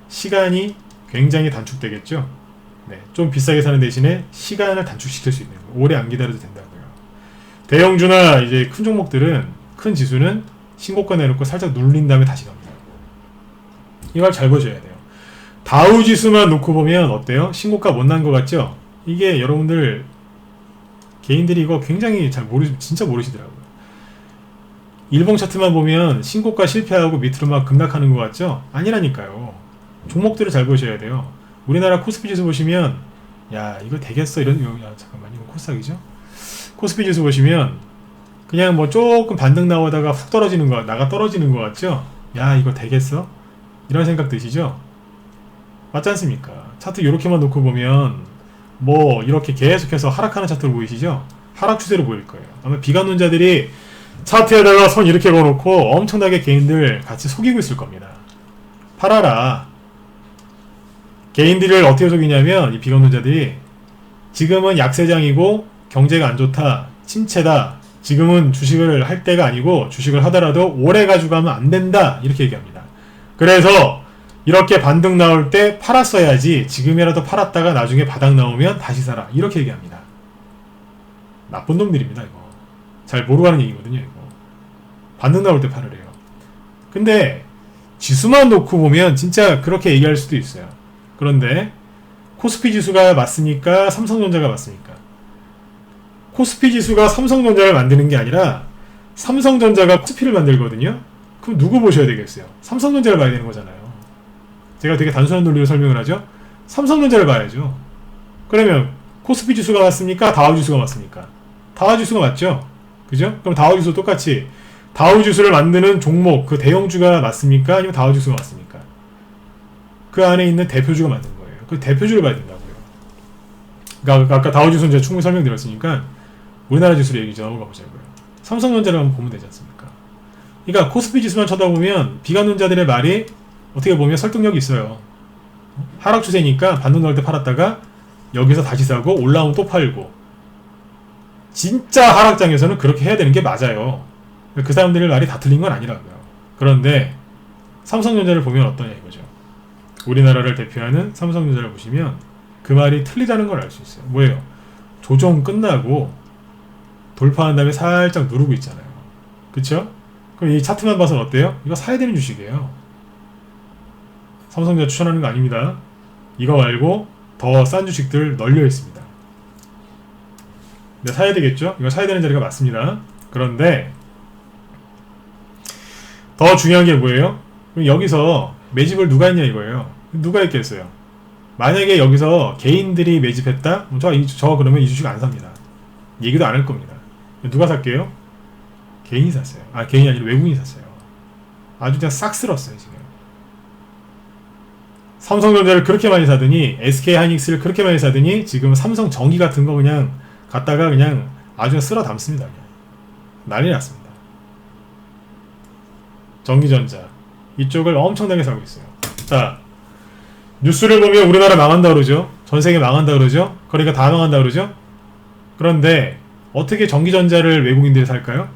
시간이 굉장히 단축되겠죠. 네, 좀 비싸게 사는 대신에 시간을 단축시킬 수 있는 거예요. 오래 안 기다려도 된다고요. 대형주나 이제 큰 종목들은, 큰 지수는 신고가 내놓고 살짝 눌린 다음에 다시 갑니다. 이걸 잘 보셔야 돼요. 다우 지수만 놓고 보면 어때요? 신고가 못 난 것 같죠? 이게 여러분들 개인들이 이거 굉장히 진짜 모르시더라고요. 일봉 차트만 보면 신고가 실패하고 밑으로 막 급락하는 것 같죠? 아니라니까요. 종목들을 잘 보셔야 돼요. 우리나라 코스피 지수 보시면, 야, 이거 되겠어? 잠깐만, 이거 코스닥이죠? 코스피 지수 보시면 그냥 뭐 조금 반등 나오다가 훅 떨어지는 것 같죠? 야, 이거 되겠어? 이런 생각 드시죠? 맞지 않습니까? 차트 이렇게만 놓고 보면 뭐 이렇게 계속해서 하락하는 차트로 보이시죠? 하락 추세로 보일 거예요. 아마 비관론자들이 차트에다가 선 이렇게 걸어놓고 엄청나게 개인들 같이 속이고 있을 겁니다. 팔아라. 개인들을 어떻게 속이냐면, 이 비관론자들이 지금은 약세장이고 경제가 안 좋다, 침체다, 지금은 주식을 할 때가 아니고 주식을 하더라도 오래 가지고 가면 안 된다, 이렇게 얘기합니다. 그래서 이렇게 반등 나올 때 팔았어야지, 지금이라도 팔았다가 나중에 바닥 나오면 다시 사라, 이렇게 얘기합니다. 나쁜 놈들입니다. 이거 잘 모르고 하는 얘기거든요. 이거 반등 나올 때 팔으래요. 근데 지수만 놓고 보면 진짜 그렇게 얘기할 수도 있어요. 그런데 코스피 지수가 맞습니까? 삼성전자가 맞습니까? 코스피 지수가 삼성전자를 만드는 게 아니라 삼성전자가 코스피를 만들거든요. 그럼 누구 보셔야 되겠어요? 삼성전자를 봐야 되는 거잖아요. 제가 되게 단순한 논리로 설명을 하죠. 삼성전자를 봐야죠. 그러면 코스피 지수가 맞습니까? 다우 지수가 맞습니까? 다우 지수가 맞죠? 그죠? 그럼 다우 지수 똑같이 다우 지수를 만드는 종목, 그 대형주가 맞습니까? 아니면 다우 지수가 맞습니까? 그 안에 있는 대표주가 맞는 거예요. 그 대표주를 봐야 된다고요. 그러니까 아까 다우 지수는 제가 충분히 설명드렸으니까 우리나라 지수를 얘기 좀 넘어가 보자고요. 삼성전자를 한번 보면 되지 않습니까? 그러니까 코스피 지수만 쳐다보면 비관론자들의 말이 어떻게 보면 설득력이 있어요. 하락 추세니까 반등 나올 때 팔았다가 여기서 다시 사고 올라오면 또 팔고, 진짜 하락장에서는 그렇게 해야 되는 게 맞아요. 그 사람들의 말이 다 틀린 건 아니라고요. 그런데 삼성전자를 보면 어떠냐 이거죠. 우리나라를 대표하는 삼성전자를 보시면 그 말이 틀리다는 걸 알 수 있어요. 뭐예요? 조정 끝나고 돌파한 다음에 살짝 누르고 있잖아요. 그쵸? 그럼 이 차트만 봐서는 어때요? 이거 사야 되는 주식이에요. 삼성전자 추천하는 거 아닙니다. 이거 말고 더 싼 주식들 널려 있습니다. 근데 사야 되겠죠? 이거 사야 되는 자리가 맞습니다. 그런데 더 중요한 게 뭐예요? 그럼 여기서 매집을 누가 했냐 이거예요. 누가 했겠어요? 만약에 여기서 개인들이 매집했다? 저 그러면 이 주식 안 삽니다. 얘기도 안 할 겁니다. 누가 살게요? 개인이 샀어요. 아, 개인이 아니라 외국인이 샀어요. 아주 그냥 싹 쓸었어요 지금. 삼성전자를 그렇게 많이 사더니, SK하이닉스를 그렇게 많이 사더니 지금 삼성전기 같은 거 그냥 갖다가 그냥 아주 그냥 쓸어 담습니다. 그냥. 난리 났습니다. 전기전자 이쪽을 엄청나게 사고 있어요. 자, 뉴스를 보면 우리나라 망한다 그러죠. 전세계 망한다 그러죠. 그러니까 다 망한다 그러죠. 그런데 어떻게 전기전자를 외국인들이 살까요?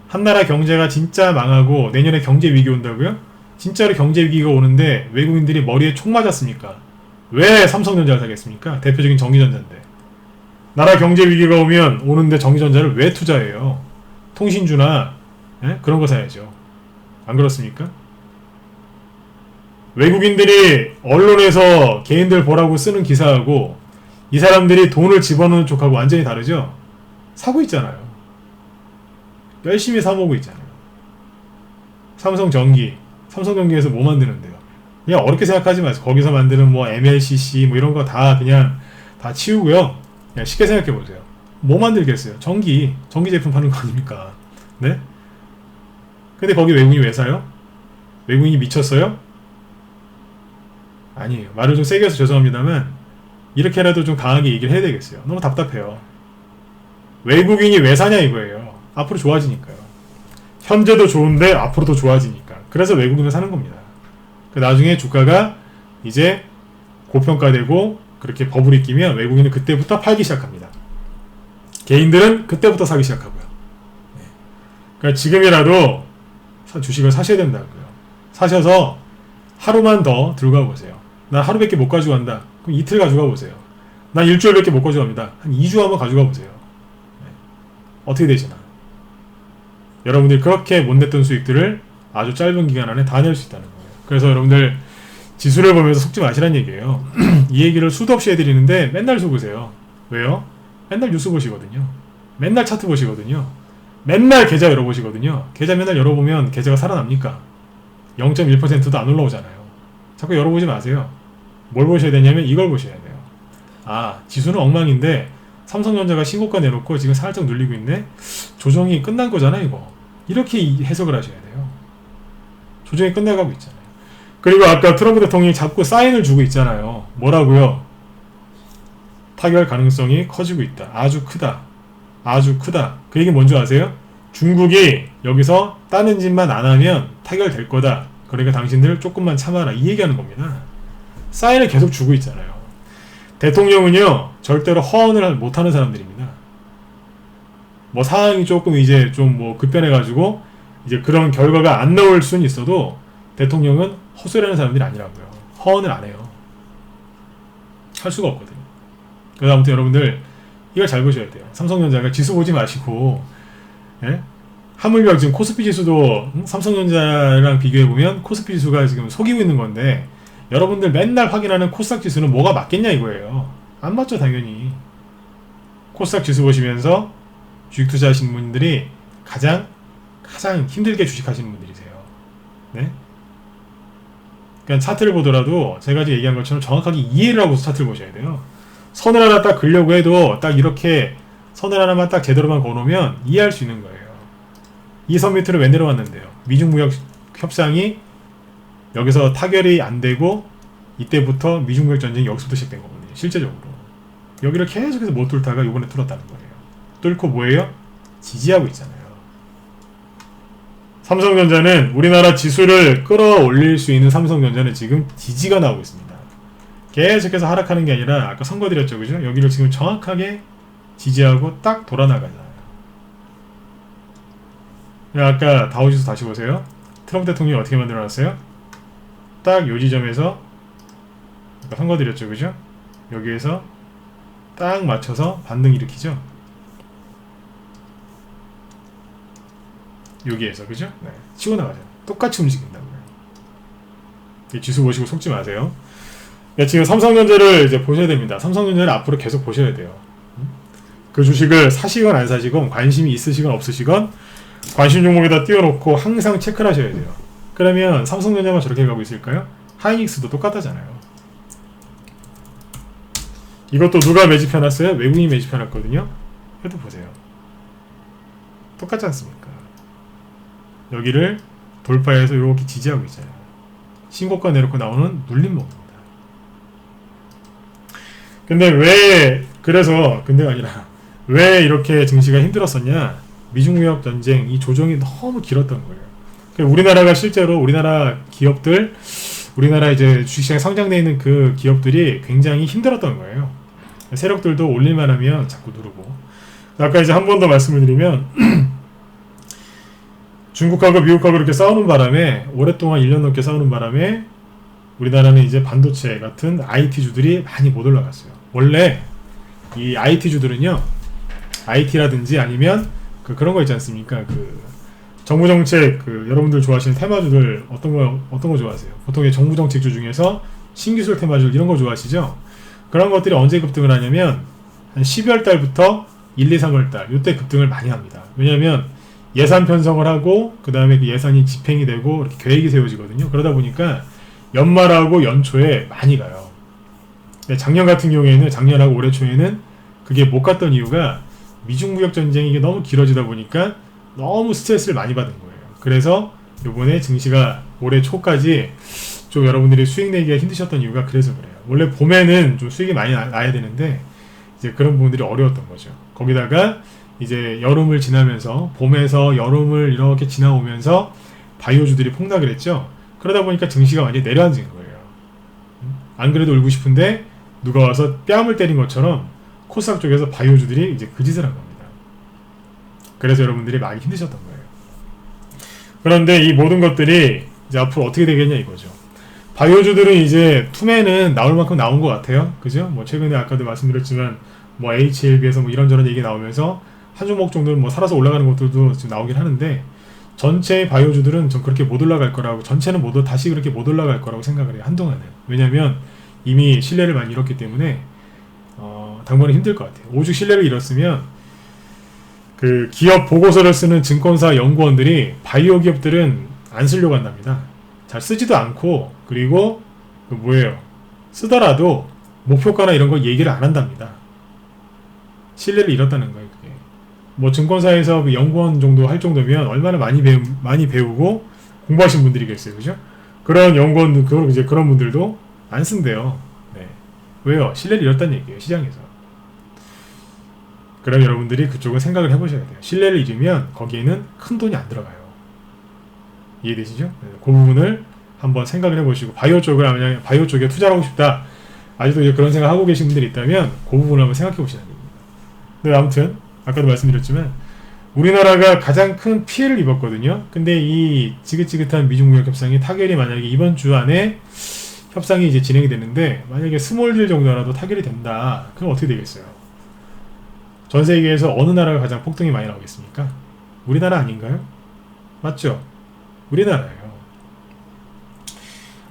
한 나라 경제가 진짜 망하고 내년에 경제 위기 온다고요? 진짜로 경제 위기가 오는데 외국인들이 머리에 총 맞았습니까? 왜 삼성전자를 사겠습니까? 대표적인 전기전자인데. 나라 경제 위기가 오는데 전기전자를 왜 투자해요? 통신주나 그런 거 사야죠. 안 그렇습니까? 외국인들이 언론에서 개인들 보라고 쓰는 기사하고 이 사람들이 돈을 집어넣는 쪽하고 완전히 다르죠? 사고 있잖아요. 열심히 사모으고 있잖아요. 삼성전기에서 뭐 만드는데요? 그냥 어렵게 생각하지 마세요. 거기서 만드는 뭐 MLCC 뭐 이런 거 다 그냥 다 치우고요. 그냥 쉽게 생각해 보세요. 뭐 만들겠어요? 전기 제품 파는 거 아닙니까? 네? 근데 거기 외국인이 왜 사요? 외국인이 미쳤어요? 아니에요. 말을 좀 세게 해서 죄송합니다만 이렇게라도 좀 강하게 얘기를 해야 되겠어요. 너무 답답해요. 외국인이 왜 사냐 이거예요. 앞으로 좋아지니까요. 현재도 좋은데 앞으로도 좋아지니까. 그래서 외국인을 사는 겁니다. 나중에 주가가 이제 고평가되고 그렇게 버블이 끼면 외국인은 그때부터 팔기 시작합니다. 개인들은 그때부터 사기 시작하고요. 네. 그러니까 지금이라도 주식을 사셔야 된다고요. 사셔서 하루만 더 들고 가보세요. 나 하루밖에 못 가지고 간다. 그럼 이틀 가지고 가보세요. 난 일주일밖에 못 가지고 갑니다. 한 2주 한번 가지고 가보세요. 네. 어떻게 되시나? 여러분들이 그렇게 못 냈던 수익들을 아주 짧은 기간 안에 다 낼 수 있다는 거예요. 그래서 여러분들 지수를 보면서 속지 마시란 얘기예요. 이 얘기를 수도 없이 해드리는데 맨날 속으세요. 왜요? 맨날 뉴스 보시거든요. 맨날 차트 보시거든요. 맨날 계좌 열어보시거든요. 계좌 맨날 열어보면 계좌가 살아납니까? 0.1%도 안 올라오잖아요. 자꾸 열어보지 마세요. 뭘 보셔야 되냐면 이걸 보셔야 돼요. 아, 지수는 엉망인데 삼성전자가 신고가 내놓고 지금 살짝 눌리고 있네? 조정이 끝난 거잖아 이거. 이렇게 해석을 하셔야 돼요. 조정이 끝나가고 있잖아요. 그리고 아까 트럼프 대통령이 자꾸 사인을 주고 있잖아요. 뭐라고요? 타결 가능성이 커지고 있다. 아주 크다. 아주 크다. 그 얘기 뭔지 아세요? 중국이 여기서 따는 짓만 안 하면 타결될 거다. 그러니까 당신들 조금만 참아라. 이 얘기하는 겁니다. 사인을 계속 주고 있잖아요. 대통령은요 절대로 허언을 못하는 사람들입니다. 뭐 상황이 조금 이제 좀 뭐 급변해가지고 이제 그런 결과가 안 나올 수는 있어도 대통령은 헛소리하는 사람들이 아니라고요. 허언을 안 해요. 할 수가 없거든요. 그래서 아무튼 여러분들 이걸 잘 보셔야 돼요. 삼성전자가 지수 보지 마시고 하물며 지금 코스피 지수도 삼성전자랑 비교해보면 코스피 지수가 지금 속이고 있는 건데 여러분들 맨날 확인하는 코스닥 지수는 뭐가 맞겠냐 이거예요. 안 맞죠 당연히. 코스닥 지수 보시면서 주식 투자하시는 분들이 가장 힘들게 주식하시는 분들이세요. 네? 그러니까 차트를 보더라도 제가 지금 얘기한 것처럼 정확하게 이해를 하고서 차트를 보셔야 돼요. 선을 하나 딱 그려고 해도 딱 이렇게 선을 하나만 딱 제대로만 그어놓으면 이해할 수 있는 거예요. 이 선 밑으로 왜 내려왔는데요? 미중무역 협상이 여기서 타결이 안 되고 이때부터 미중무역 전쟁이 여기서부터 시작된 거거든요. 실제적으로. 여기를 계속해서 못 뚫다가 이번에 뚫었다는 거예요. 뚫고 뭐예요? 지지하고 있잖아요. 삼성전자는 우리나라 지수를 끌어올릴 수 있는 삼성전자는 지금 지지가 나오고 있습니다. 계속해서 하락하는 게 아니라 아까 선거드렸죠, 그죠? 여기를 지금 정확하게 지지하고 딱 돌아나가잖아요. 아까 다우지수 다시 보세요. 트럼프 대통령이 어떻게 만들어놨어요? 딱 요 지점에서 아까 선거드렸죠, 그죠? 여기에서 딱 맞춰서 반등 일으키죠. 여기에서 그죠? 네. 치고 나가잖아요. 똑같이 움직인다고요. 지수 보시고 속지 마세요. 네, 지금 삼성전자를 이제 보셔야 됩니다. 삼성전자를 앞으로 계속 보셔야 돼요. 그 주식을 사시건 안 사시건 관심이 있으시건 없으시건 관심 종목에다 띄워놓고 항상 체크를 하셔야 돼요. 그러면 삼성전자만 저렇게 가고 있을까요? 하이닉스도 똑같다잖아요. 이것도 누가 매집해놨어요? 외국인이 매집해놨거든요. 해도 보세요. 똑같지 않습니까? 여기를 돌파해서 이렇게 지지하고 있잖아요. 신고가 내놓고 나오는 눌림목입니다. 근데가 아니라 왜 이렇게 증시가 힘들었었냐? 미중무역 전쟁 이 조정이 너무 길었던 거예요. 그러니까 우리나라가 실제로 우리나라 기업들, 우리나라 이제 주식시장에 상장되어 있는 그 기업들이 굉장히 힘들었던 거예요. 세력들도 올릴만 하면 자꾸 누르고. 아까 이제 한 번 더 말씀을 드리면 중국하고 미국하고 이렇게 싸우는 바람에 오랫동안 1년 넘게 싸우는 바람에 우리나라는 이제 반도체 같은 IT주들이 많이 못 올라갔어요. 원래 이 IT주들은요, IT라든지 아니면 그런 거 있지 않습니까? 정부 정책, 여러분들 좋아하시는 테마주들 어떤 거 좋아하세요? 보통 정부 정책주 중에서 신기술 테마주들 이런 거 좋아하시죠? 그런 것들이 언제 급등을 하냐면 한 12월 달부터 1, 2, 3월 달 이때 급등을 많이 합니다. 왜냐하면 예산 편성을 하고 그 다음에 그 예산이 집행이 되고 이렇게 계획이 세워지거든요. 그러다 보니까 연말하고 연초에 많이 가요. 작년 같은 경우에는 작년하고 올해 초에는 그게 못 갔던 이유가 미중무역 전쟁이 이게 너무 길어지다 보니까 너무 스트레스를 많이 받은 거예요. 그래서 요번에 증시가 올해 초까지 좀 여러분들이 수익 내기가 힘드셨던 이유가 그래서 그래요. 원래 봄에는 좀 수익이 많이 나야 되는데 이제 그런 부분들이 어려웠던 거죠. 거기다가 이제 여름을 지나면서 봄에서 여름을 이렇게 지나오면서 바이오주들이 폭락을 했죠. 그러다 보니까 증시가 완전히 내려앉은 거예요. 안 그래도 울고 싶은데 누가 와서 뺨을 때린 것처럼 코스닥 쪽에서 바이오주들이 이제 그 짓을 한 겁니다. 그래서 여러분들이 많이 힘드셨던 거예요. 그런데 이 모든 것들이 이제 앞으로 어떻게 되겠냐 이거죠. 바이오주들은 이제 투매는 나올 만큼 나온 것 같아요. 그죠? 뭐 최근에 아까도 말씀드렸지만 뭐 HLB에서 뭐 이런저런 얘기 나오면서 한 종목 정도는 뭐 살아서 올라가는 것들도 지금 나오긴 하는데 전체 바이오주들은 좀 그렇게 못 올라갈 거라고, 전체는 다시 그렇게 못 올라갈 거라고 생각을 해요. 한동안은. 왜냐면 이미 신뢰를 많이 잃었기 때문에 당분간 힘들 것 같아요. 오죽 신뢰를 잃었으면 그 기업 보고서를 쓰는 증권사 연구원들이 바이오 기업들은 안 쓰려고 한답니다. 잘 쓰지도 않고, 그리고 쓰더라도 목표가나 이런 거 얘기를 안 한답니다. 신뢰를 잃었다는 거예요. 그게. 뭐 증권사에서 그 연구원 정도 할 정도면 얼마나 많이 배우고 공부하신 분들이겠어요, 그죠? 그런 연구원들, 그런 분들도 안 쓴대요. 네. 왜요? 신뢰를 잃었다는 얘기예요, 시장에서. 그럼 여러분들이 그쪽은 생각을 해보셔야 돼요. 신뢰를 잃으면 거기에는 큰 돈이 안 들어가요. 이해되시죠? 네. 그 부분을 한번 생각을 해보시고, 바이오 쪽에 투자를 하고 싶다. 아직도 이제 그런 생각 하고 계신 분들이 있다면 그 부분을 한번 생각해 보시는 겁니다. 네, 아무튼 아까도 말씀드렸지만 우리나라가 가장 큰 피해를 입었거든요. 근데 이 지긋지긋한 미중무역 협상이 타결이 만약에 이번 주 안에 협상이 이제 진행이 되는데 만약에 스몰딜 정도라도 타결이 된다. 그럼 어떻게 되겠어요? 전 세계에서 어느 나라가 가장 폭등이 많이 나오겠습니까? 우리나라 아닌가요? 맞죠? 우리나라예요.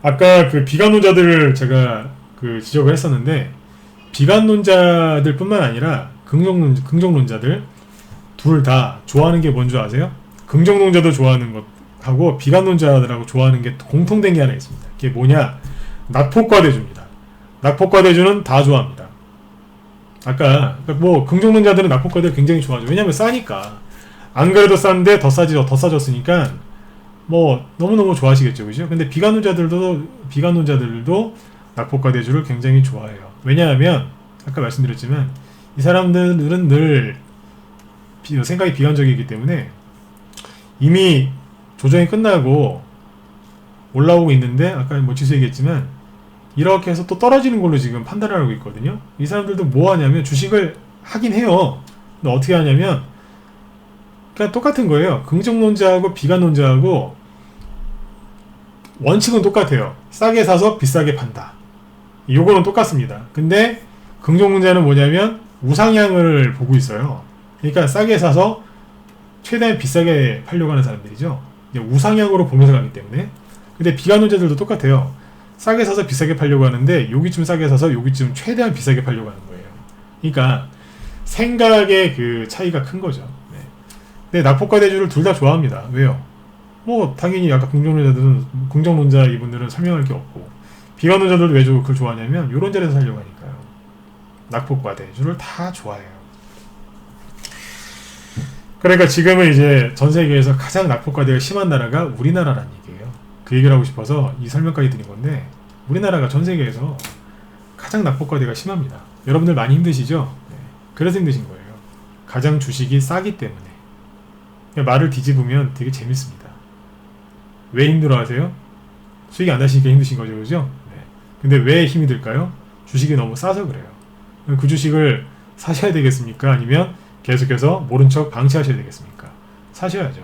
아까 그 비관론자들을 제가 그 지적을 했었는데, 비관론자들 뿐만 아니라 긍정론자들 둘 다 좋아하는 게 뭔지 아세요? 긍정론자도 좋아하는 것하고 비관론자들하고 좋아하는 게 공통된 게 하나 있습니다. 그게 뭐냐? 낙폭과대주입니다. 낙폭과대주는 다 좋아합니다. 아까 뭐 긍정론자들은 낙폭과대를 굉장히 좋아하죠. 왜냐면 싸니까. 안 그래도 싼데 더 싸졌으니까 뭐 너무너무 좋아하시겠죠, 그죠? 근데 비관론자들도 낙폭과대주를 굉장히 좋아해요. 왜냐하면 아까 말씀드렸지만 이 사람들은 늘 생각이 비관적이기 때문에 이미 조정이 끝나고 올라오고 있는데, 아까 뭐 지수 얘기했지만 이렇게 해서 또 떨어지는 걸로 지금 판단을 하고 있거든요. 이 사람들도 뭐 하냐면 주식을 하긴 해요. 근데 어떻게 하냐면 그냥 똑같은 거예요. 긍정론자하고 비관론자하고 원칙은 똑같아요. 싸게 사서 비싸게 판다. 요거는 똑같습니다. 근데 긍정론자는 뭐냐면 우상향을 보고 있어요. 그러니까 싸게 사서 최대한 비싸게 팔려고 하는 사람들이죠. 우상향으로 보면서 가기 때문에. 근데 비관론자들도 똑같아요. 싸게 사서 비싸게 팔려고 하는데 여기쯤 싸게 사서 여기쯤 최대한 비싸게 팔려고 하는 거예요. 그러니까 생각의 그 차이가 큰 거죠. 네. 근데 낙폭과대주를 둘 다 좋아합니다. 왜요? 뭐 당연히 아까 긍정론자 이분들은 설명할 게 없고, 비관론자들도 왜 그걸 좋아하냐면 이런 자리에서 살려고 하니까요. 낙폭과대주를 다 좋아해요. 그러니까 지금은 이제 전 세계에서 가장 낙폭과대가 심한 나라가 우리나라라는 얘기예요. 그 얘기를 하고 싶어서 이 설명까지 드린 건데, 우리나라가 전 세계에서 가장 낙폭과대가 심합니다. 여러분들 많이 힘드시죠? 네. 그래서 힘드신 거예요. 가장 주식이 싸기 때문에. 말을 뒤집으면 되게 재밌습니다. 왜 힘들어하세요? 수익이 안 나시니까 힘드신 거죠, 그죠? 네. 근데 왜 힘이 들까요? 주식이 너무 싸서 그래요. 그 주식을 사셔야 되겠습니까? 아니면 계속해서 모른 척 방치하셔야 되겠습니까? 사셔야죠.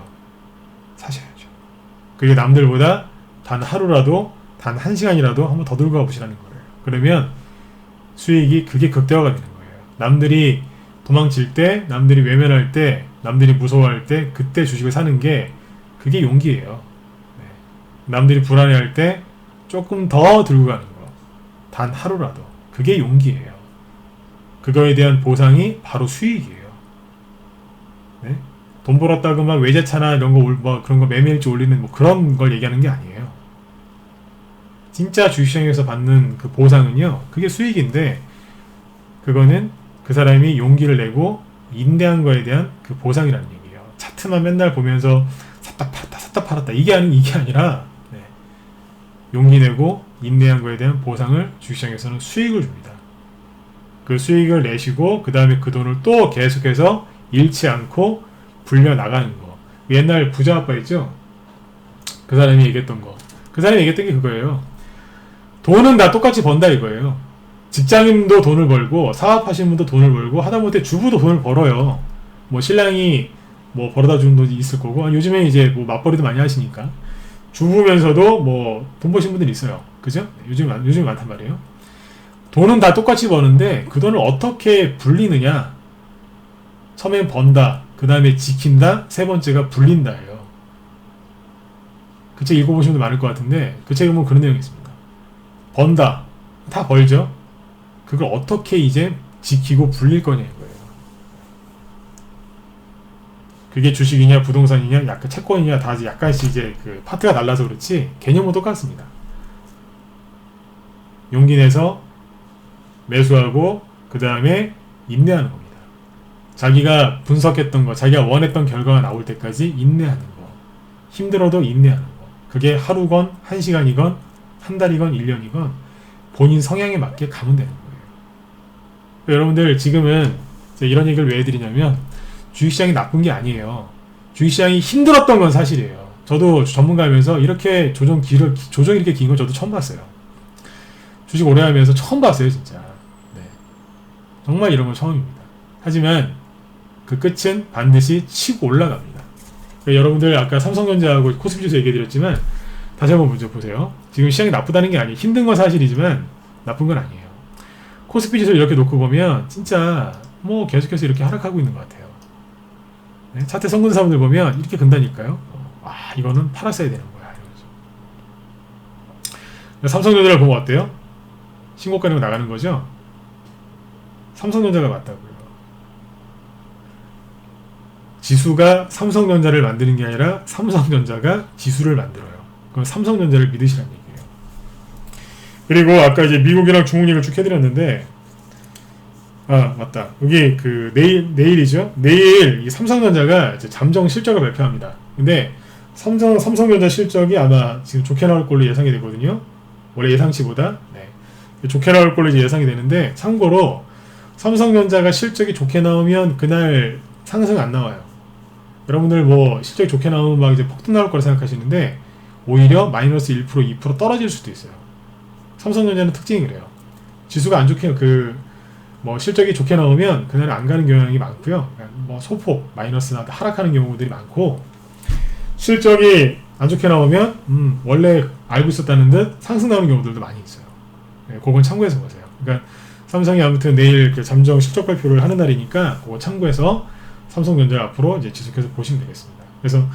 사셔야죠. 그게 남들보다 단 하루라도, 단 한 시간이라도 한번 더 들고 가보시라는 거예요. 그러면 수익이 그게 극대화가 되는 거예요. 남들이 도망칠 때, 남들이 외면할 때, 남들이 무서워할 때, 그때 주식을 사는 게 그게 용기예요. 네. 남들이 불안해할 때 조금 더 들고 가는 거. 단 하루라도. 그게 용기예요. 그거에 대한 보상이 바로 수익이에요. 네? 돈 벌었다고 막 외제차나 이런 거, 뭐 그런 거 매매일지 올리는 뭐 그런 걸 얘기하는 게 아니에요. 진짜 주식시장에서 받는 그 보상은요, 그게 수익인데, 그거는 그 사람이 용기를 내고 인내한 거에 대한 그 보상이라는 얘기예요. 차트만 맨날 보면서 샀다 팔았다 이게 아니라, 네. 용기 내고 인내한 거에 대한 보상을 주식시장에서는 수익을 줍니다. 그 수익을 내시고 그 다음에 그 돈을 또 계속해서 잃지 않고 불려 나가는 거. 옛날 부자 아빠 있죠? 그 사람이 얘기했던 거. 그 사람이 얘기했던 게 그거예요. 돈은 다 똑같이 번다 이거예요. 직장인도 돈을 벌고 사업하시는 분도 돈을 벌고 하다못해 주부도 돈을 벌어요. 뭐 신랑이 뭐 벌어다 주는 돈이 있을 거고, 요즘에 이제 뭐 맞벌이도 많이 하시니까 주부면서도 뭐 돈 버신 분들이 있어요. 그죠? 요즘에 많단 말이에요. 돈은 다 똑같이 버는데 그 돈을 어떻게 불리느냐. 처음엔 번다, 그 다음에 지킨다, 세 번째가 불린다예요. 그 책 읽어보신 분들 많을 것 같은데, 그 책에 보면 그런 내용이 있습니다. 번다, 다 벌죠. 그걸 어떻게 이제 지키고 불릴 거냐 이거예요. 그게 주식이냐 부동산이냐 약간 채권이냐 다 약간씩 이제 그 파트가 달라서 그렇지 개념은 똑같습니다. 용기 내서 매수하고 그 다음에 인내하는 겁니다. 자기가 분석했던 거, 자기가 원했던 결과가 나올 때까지 인내하는 거. 힘들어도 인내하는 거. 그게 하루건, 한 시간이건, 한 달이건, 1년이건 본인 성향에 맞게 가면 되는 거예요. 여러분들 지금은 이런 얘기를 왜 해드리냐면, 주식시장이 나쁜 게 아니에요. 주식시장이 힘들었던 건 사실이에요. 저도 전문가이면서 이렇게 조정이 이렇게 긴 건 저도 처음 봤어요. 주식 오래 하면서 처음 봤어요, 진짜. 네. 정말 이런 건 처음입니다. 하지만 그 끝은 반드시 치고 올라갑니다. 그러니까 여러분들 아까 삼성전자하고 코스피지수 얘기해드렸지만 다시 한번 먼저 보세요. 지금 시장이 나쁘다는 게 아니에요. 힘든 건 사실이지만 나쁜 건 아니에요. 코스피지수 이렇게 놓고 보면 진짜 뭐 계속해서 이렇게 하락하고 있는 것 같아요. 네? 차트 선근사분들 보면 이렇게 근다니까요. 아, 이거는 팔았어야 되는 거야. 이러면서. 삼성전자를 보면 어때요? 신고가는 나가는 거죠? 삼성전자가 맞다고요. 지수가 삼성전자를 만드는 게 아니라 삼성전자가 지수를 만들어요. 그럼 삼성전자를 믿으시라는 얘기예요. 그리고 아까 이제 미국이랑 중국 얘기를 쭉 해드렸는데, 아 맞다. 여기 그 내일이죠. 내일 이 삼성전자가 이제 잠정 실적을 발표합니다. 근데 삼성전자 실적이 아마 지금 좋게 나올 걸로 예상이 되거든요. 원래 예상치보다 좋게 나올 걸로 이제 예상이 되는데, 참고로 삼성전자가 실적이 좋게 나오면 그날 상승 안 나와요. 여러분들 뭐 실적이 좋게 나오면 막 이제 폭등 나올 거라 생각하시는데, 오히려 마이너스 1%, 2% 떨어질 수도 있어요. 삼성전자는 특징이 그래요. 지수가 안 좋게 뭐 실적이 좋게 나오면 그날 안 가는 경향이 많고요. 뭐 소폭 마이너스나 하락하는 경우들이 많고, 실적이 안 좋게 나오면 원래 알고 있었다는 듯 상승 나오는 경우들도 많이 있어요. 그건 참고해서 보세요. 그러니까 삼성이 아무튼 내일 그 잠정 실적 발표를 하는 날이니까 그거 참고해서 삼성전자 앞으로 이제 지속해서 보시면 되겠습니다. 그래서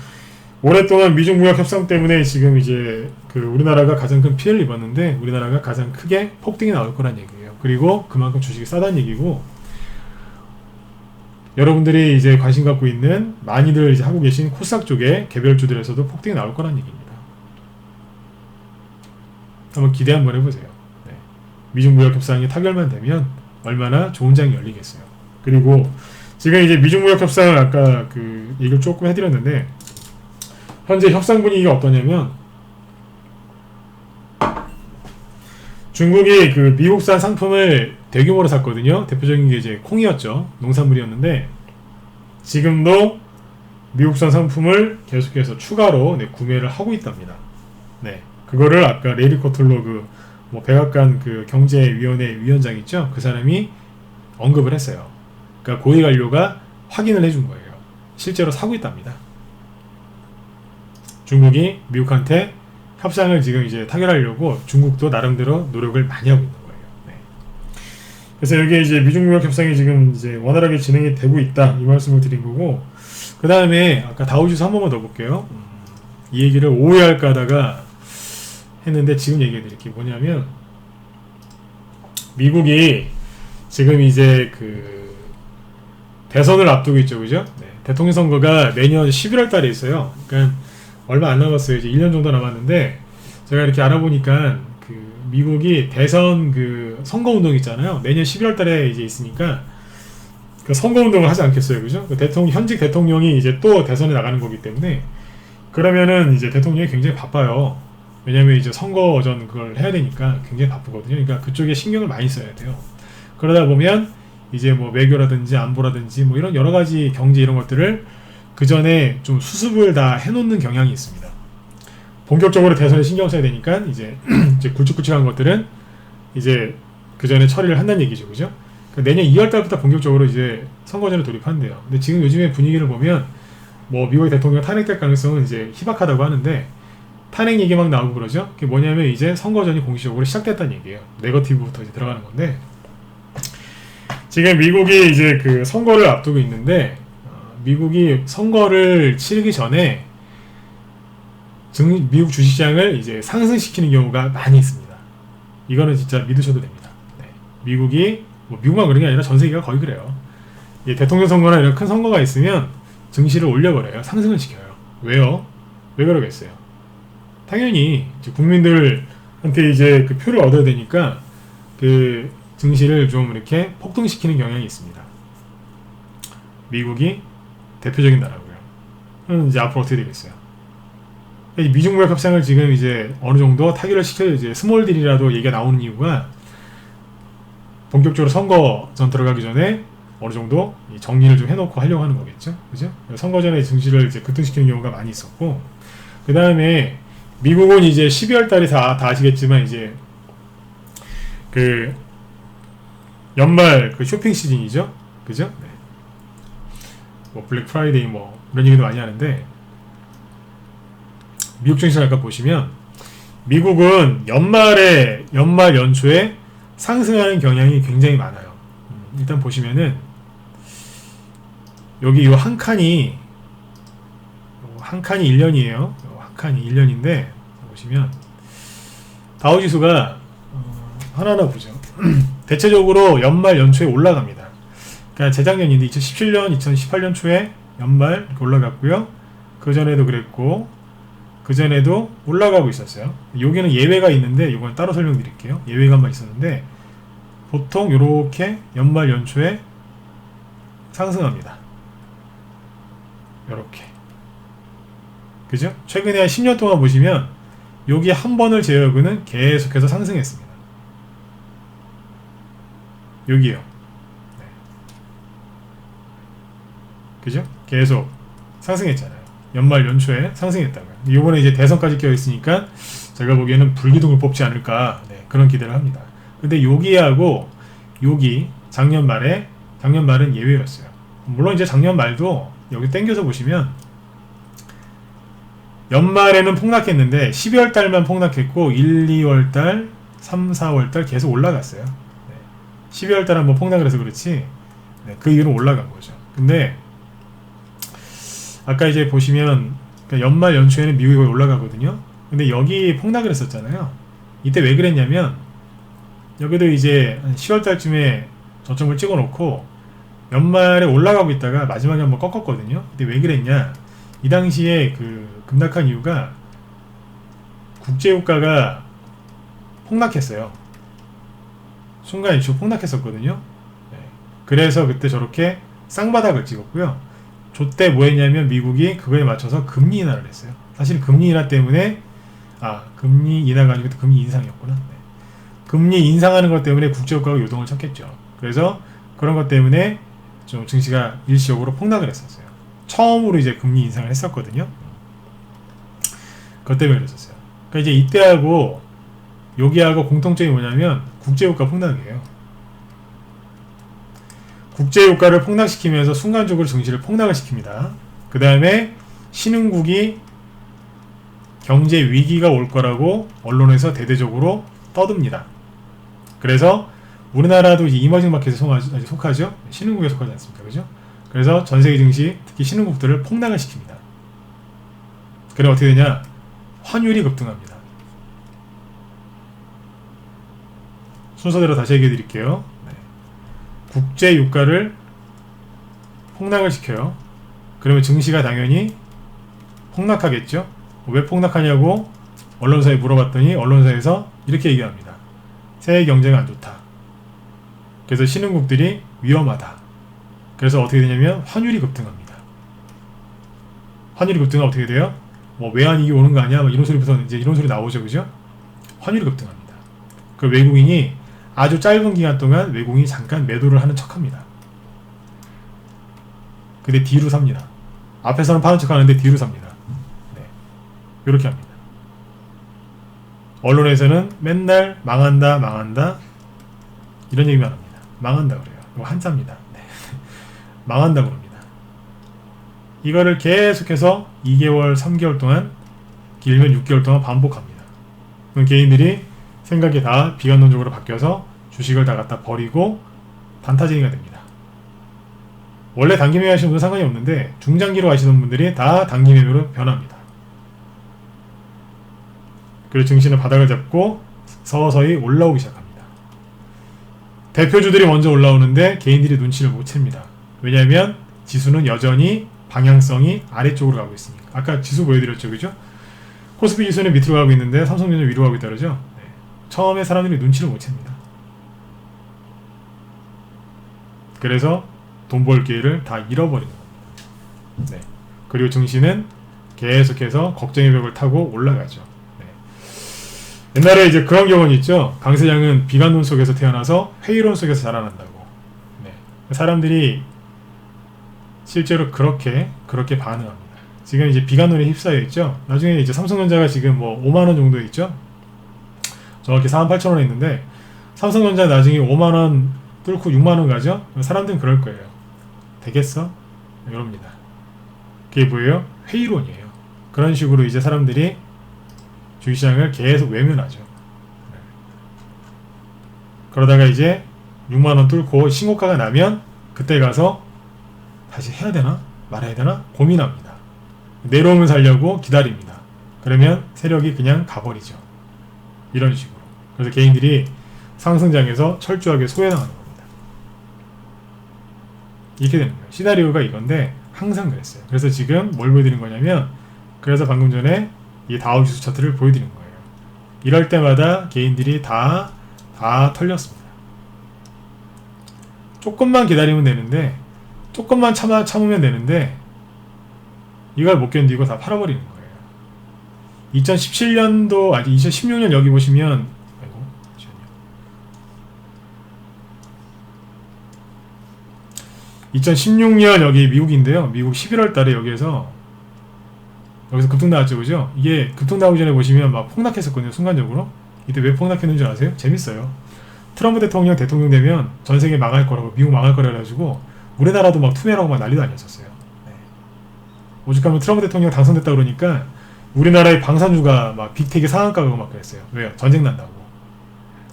오랫동안 미중 무역 협상 때문에 지금 이제 그 우리나라가 가장 큰 피해를 입었는데, 우리나라가 가장 크게 폭등이 나올 거란 얘기예요. 그리고 그만큼 주식이 싸다는 얘기고, 여러분들이 이제 관심 갖고 있는 많이들 이제 하고 계신 코스닥 쪽에 개별주들에서도 폭등이 나올 거란 얘기입니다. 한번 기대 한번 해보세요. 네. 미중 무역 협상이 타결만 되면 얼마나 좋은 장이 열리겠어요. 그리고 지금 이제 미중 무역 협상을 아까 그 얘기를 조금 해드렸는데, 현재 협상 분위기가 어떠냐면, 중국이 그 미국산 상품을 대규모로 샀거든요. 대표적인 게 이제 콩이었죠. 농산물이었는데, 지금도 미국산 상품을 계속해서 추가로 구매를 하고 있답니다. 네, 그거를 아까 레리 코틀로 뭐 백악관 그 경제위원회 위원장 있죠. 그 사람이 언급을 했어요. 그러니까 고위 관료가 확인을 해준 거예요. 실제로 사고 있답니다. 중국이 미국한테 협상을 지금 이제 타결하려고 중국도 나름대로 노력을 많이 하고 있는 거예요. 네. 그래서 여기 이제 미중 무역 협상이 지금 이제 원활하게 진행이 되고 있다, 이 말씀을 드린 거고, 그 다음에 아까 다우지수 한 번만 더 볼게요. 이 얘기를 오해할까 하다가 했는데 지금 얘기해 드릴게요. 뭐냐면, 미국이 지금 이제 그 대선을 앞두고 있죠, 그죠? 네. 대통령 선거가 내년 11월 달에 있어요. 그러니까 얼마 안 남았어요. 이제 1년 정도 남았는데, 제가 이렇게 알아보니까 그 미국이 대선 그 선거 운동 있잖아요. 내년 11월 달에 이제 있으니까 그 선거 운동을 하지 않겠어요, 그죠? 그 현직 대통령이 이제 또 대선에 나가는 거기 때문에, 그러면은 이제 대통령이 굉장히 바빠요. 왜냐면 이제 선거 전 그걸 해야 되니까 굉장히 바쁘거든요. 그러니까 그쪽에 신경을 많이 써야 돼요. 그러다 보면 이제 뭐 외교라든지 안보라든지 뭐 이런 여러 가지 경제 이런 것들을 그 전에 좀 수습을 다 해놓는 경향이 있습니다. 본격적으로 대선에 신경 써야 되니까 이제 굵직굵직한 것들은 이제 그 전에 처리를 한다는 얘기죠, 그죠? 그러니까 내년 2월 달부터 본격적으로 이제 선거전에 돌입한대요. 근데 지금 요즘의 분위기를 보면 뭐 미국의 대통령 탄핵될 가능성은 이제 희박하다고 하는데, 탄핵 얘기 막 나오고 그러죠. 그게 뭐냐면 이제 선거전이 공식적으로 시작됐다는 얘기예요. 네거티브부터 이제 들어가는 건데, 지금 미국이 이제 그 선거를 앞두고 있는데, 미국이 선거를 치르기 전에 미국 주식시장을 이제 상승시키는 경우가 많이 있습니다. 이거는 진짜 믿으셔도 됩니다. 네. 미국이 뭐 미국만 그런 게 아니라 전 세계가 거의 그래요. 대통령 선거나 이런 큰 선거가 있으면 증시를 올려버려요. 상승을 시켜요. 왜요? 왜 그러겠어요? 당연히 이제 국민들한테 이제 그 표를 얻어야 되니까 그 증시를 좀 이렇게 폭등시키는 경향이 있습니다. 미국이 대표적인 나라고요. 그럼 이제 앞으로 어떻게 되겠어요? 미중 무역 협상을 지금 이제 어느 정도 타결을 시켜, 이제 스몰 딜이라도 얘기가 나오는 이유가, 본격적으로 선거 전 들어가기 전에 어느 정도 정리를 좀 해놓고 하려고 하는 거겠죠, 그죠? 선거 전에 증시를 이제 급등시키는 경우가 많이 있었고, 그 다음에 미국은 이제 12월 달에 다 아시겠지만 이제 그 연말 그 쇼핑 시즌이죠, 그죠? 네. 뭐 블랙 프라이데이 뭐 이런 얘기도 많이 하는데, 미국 증시를 아까 보시면 미국은 연말 연초에 상승하는 경향이 굉장히 많아요. 일단 보시면은 여기 이 한 한 칸이 1년이에요. 한 칸이 1년인데 보시면 다우지수가 하나하나 보죠. 대체적으로 연말 연초에 올라갑니다. 그러니까 재작년인데 2017년, 2018년 초에 연말 이렇게 올라갔고요. 그 전에도 그랬고 그 전에도 올라가고 있었어요. 여기는 예외가 있는데 이건 따로 설명드릴게요. 예외가 한번 있었는데 보통 이렇게 연말 연초에 상승합니다. 이렇게 그죠? 최근에 한 10년 동안 보시면 여기 한 번을 제외하고는 계속해서 상승했습니다. 여기요. 네. 그죠? 계속 상승했잖아요. 연말 연초에 상승했다고요. 이번에 이제 대선까지 껴있으니까 제가 보기에는 불기둥을 뽑지 않을까 그런 기대를 합니다. 근데 여기하고 여기 작년 말은 예외였어요. 물론 이제 작년 말도 여기 땡겨서 보시면 연말에는 폭락했는데 12월 달만 폭락했고 1, 2월 달, 3, 4월 달 계속 올라갔어요. 12월 달은 뭐 폭락을 해서 그렇지 그 이후로 올라간 거죠. 근데 아까 이제 보시면 연말 연초에는 미국이 거의 올라가거든요. 근데 여기 폭락을 했었잖아요. 이때 왜 그랬냐면 여기도 이제 한 10월 달쯤에 저점을 찍어 놓고 연말에 올라가고 있다가 마지막에 한번 꺾었거든요. 근데 왜 그랬냐, 이 당시에 그 급락한 이유가 국제유가가 폭락했어요. 순간 일시로 폭락했었거든요. 그래서 그때 저렇게 쌍바닥을 찍었고요. 저때 뭐 했냐면 미국이 그거에 맞춰서 금리 인하를 했어요. 사실 금리 인하 때문에 금리 인하가 아니고 금리 인상이었구나. 금리 인상하는 것 때문에 국제유가가 요동을 쳤겠죠. 그래서 그런 것 때문에 좀 증시가 일시적으로 폭락을 했었어요. 처음으로 이제 금리 인상을 했었거든요. 그것 때문에 그랬었어요. 그러니까 이제 이때하고 여기하고 공통점이 뭐냐면 국제유가 폭락이에요. 국제유가를 폭락시키면서 순간적으로 증시를 폭락을 시킵니다. 그 다음에 신흥국이 경제 위기가 올 거라고 언론에서 대대적으로 떠듭니다. 그래서 우리나라도 이제 이머징 마켓에 속하죠. 신흥국에 속하지 않습니까? 그죠? 그래서 전세계 증시, 특히 신흥국들을 폭락을 시킵니다. 그래 어떻게 되냐? 환율이 급등합니다. 순서대로 다시 얘기해 드릴게요. 국제 유가를 폭락을 시켜요. 그러면 증시가 당연히 폭락하겠죠. 왜 폭락하냐고 언론사에 물어봤더니 언론사에서 이렇게 얘기합니다. 세계 경제가 안 좋다. 그래서 신흥국들이 위험하다. 그래서 어떻게 되냐면 환율이 급등합니다. 환율이 급등하면 어떻게 돼요? 뭐 외환위기 오는 거 아니야? 이런 소리부터 이제 이런 소리 나오죠, 그죠? 환율이 급등합니다. 그 외국인이 아주 짧은 기간 동안 외국인이 잠깐 매도를 하는 척합니다. 근데 뒤로 삽니다. 앞에서는 파는 척하는데 뒤로 삽니다. 이렇게 합니다. 언론에서는 맨날 망한다 이런 얘기만 합니다. 망한다 그래요. 이거 한자입니다. 망한다 그럽니다. 이거를 계속해서 2개월, 3개월 동안, 길면 6개월 동안 반복합니다. 그럼 개인들이 생각이 다 비관론적으로 바뀌어서 주식을 다 갖다 버리고 단타쟁이가 됩니다. 원래 단기 매매 하시는 분은 상관이 없는데 중장기로 하시는 분들이 다 단기 매매로 변합니다. 그리고 증시는 바닥을 잡고 서서히 올라오기 시작합니다. 대표주들이 먼저 올라오는데 개인들이 눈치를 못 챕니다. 왜냐하면 지수는 여전히 방향성이 아래쪽으로 가고 있으니까. 아까 지수 보여드렸죠, 그죠? 코스피 지수는 밑으로 가고 있는데 삼성전자 위로 가고 있다 그러죠? 처음에 사람들이 눈치를 못 챕니다. 그래서 돈 벌 기회를 다 잃어버리는 겁니다. 그리고 증시는 계속해서 걱정의 벽을 타고 올라가죠. 옛날에 이제 그런 경우는 있죠. 강세장은 비관론 속에서 태어나서 회의론 속에서 자라난다고. 사람들이 실제로 그렇게 반응합니다. 지금 이제 비관론에 휩싸여 있죠. 나중에 이제 삼성전자가 지금 뭐 5만원 정도 있죠. 정확히 48,000원에 있는데 삼성전자 나중에 5만원 뚫고 6만원 가죠. 사람들은 그럴 거예요. 되겠어? 이럽니다. 그게 뭐예요? 회의론이에요. 그런 식으로 이제 사람들이 주식시장을 계속 외면하죠. 그러다가 이제 6만원 뚫고 신고가가 나면 그때 가서 다시 해야 되나 말아야 되나 고민합니다. 내려오면 살려고 기다립니다. 그러면 세력이 그냥 가버리죠. 이런 식으로. 그래서 개인들이 상승장에서 철저하게 소외당하는 겁니다. 이렇게 되는 거예요. 시나리오가 이건데 항상 그랬어요. 그래서 지금 뭘 보여드린 거냐면, 그래서 방금 전에 이 다우지수 차트를 보여드린 거예요. 이럴 때마다 개인들이 다 털렸습니다. 조금만 기다리면 되는데, 조금만 참으면 되는데, 이걸 못 견디고 다 팔아버리는 거예요. 2017년도, 아직 2016년 여기 보시면, 아이고, 잠시만요. 2016년 여기 미국인데요. 미국 11월 달에 여기서 급등 나왔죠, 그죠? 이게 급등 나오기 전에 보시면 막 폭락했었거든요, 순간적으로. 이때 왜 폭락했는지 줄 아세요? 재밌어요. 트럼프 대통령 되면 전 세계 망할 거라고, 미국 망할 거라 해가지고 우리나라도 막 투매라고 막 난리도 아니었었어요. 네. 오죽하면 트럼프 대통령 당선됐다 그러니까 우리나라의 방산주가 막 빅텍이 상한가 가고 막 그랬어요. 왜요? 전쟁 난다고.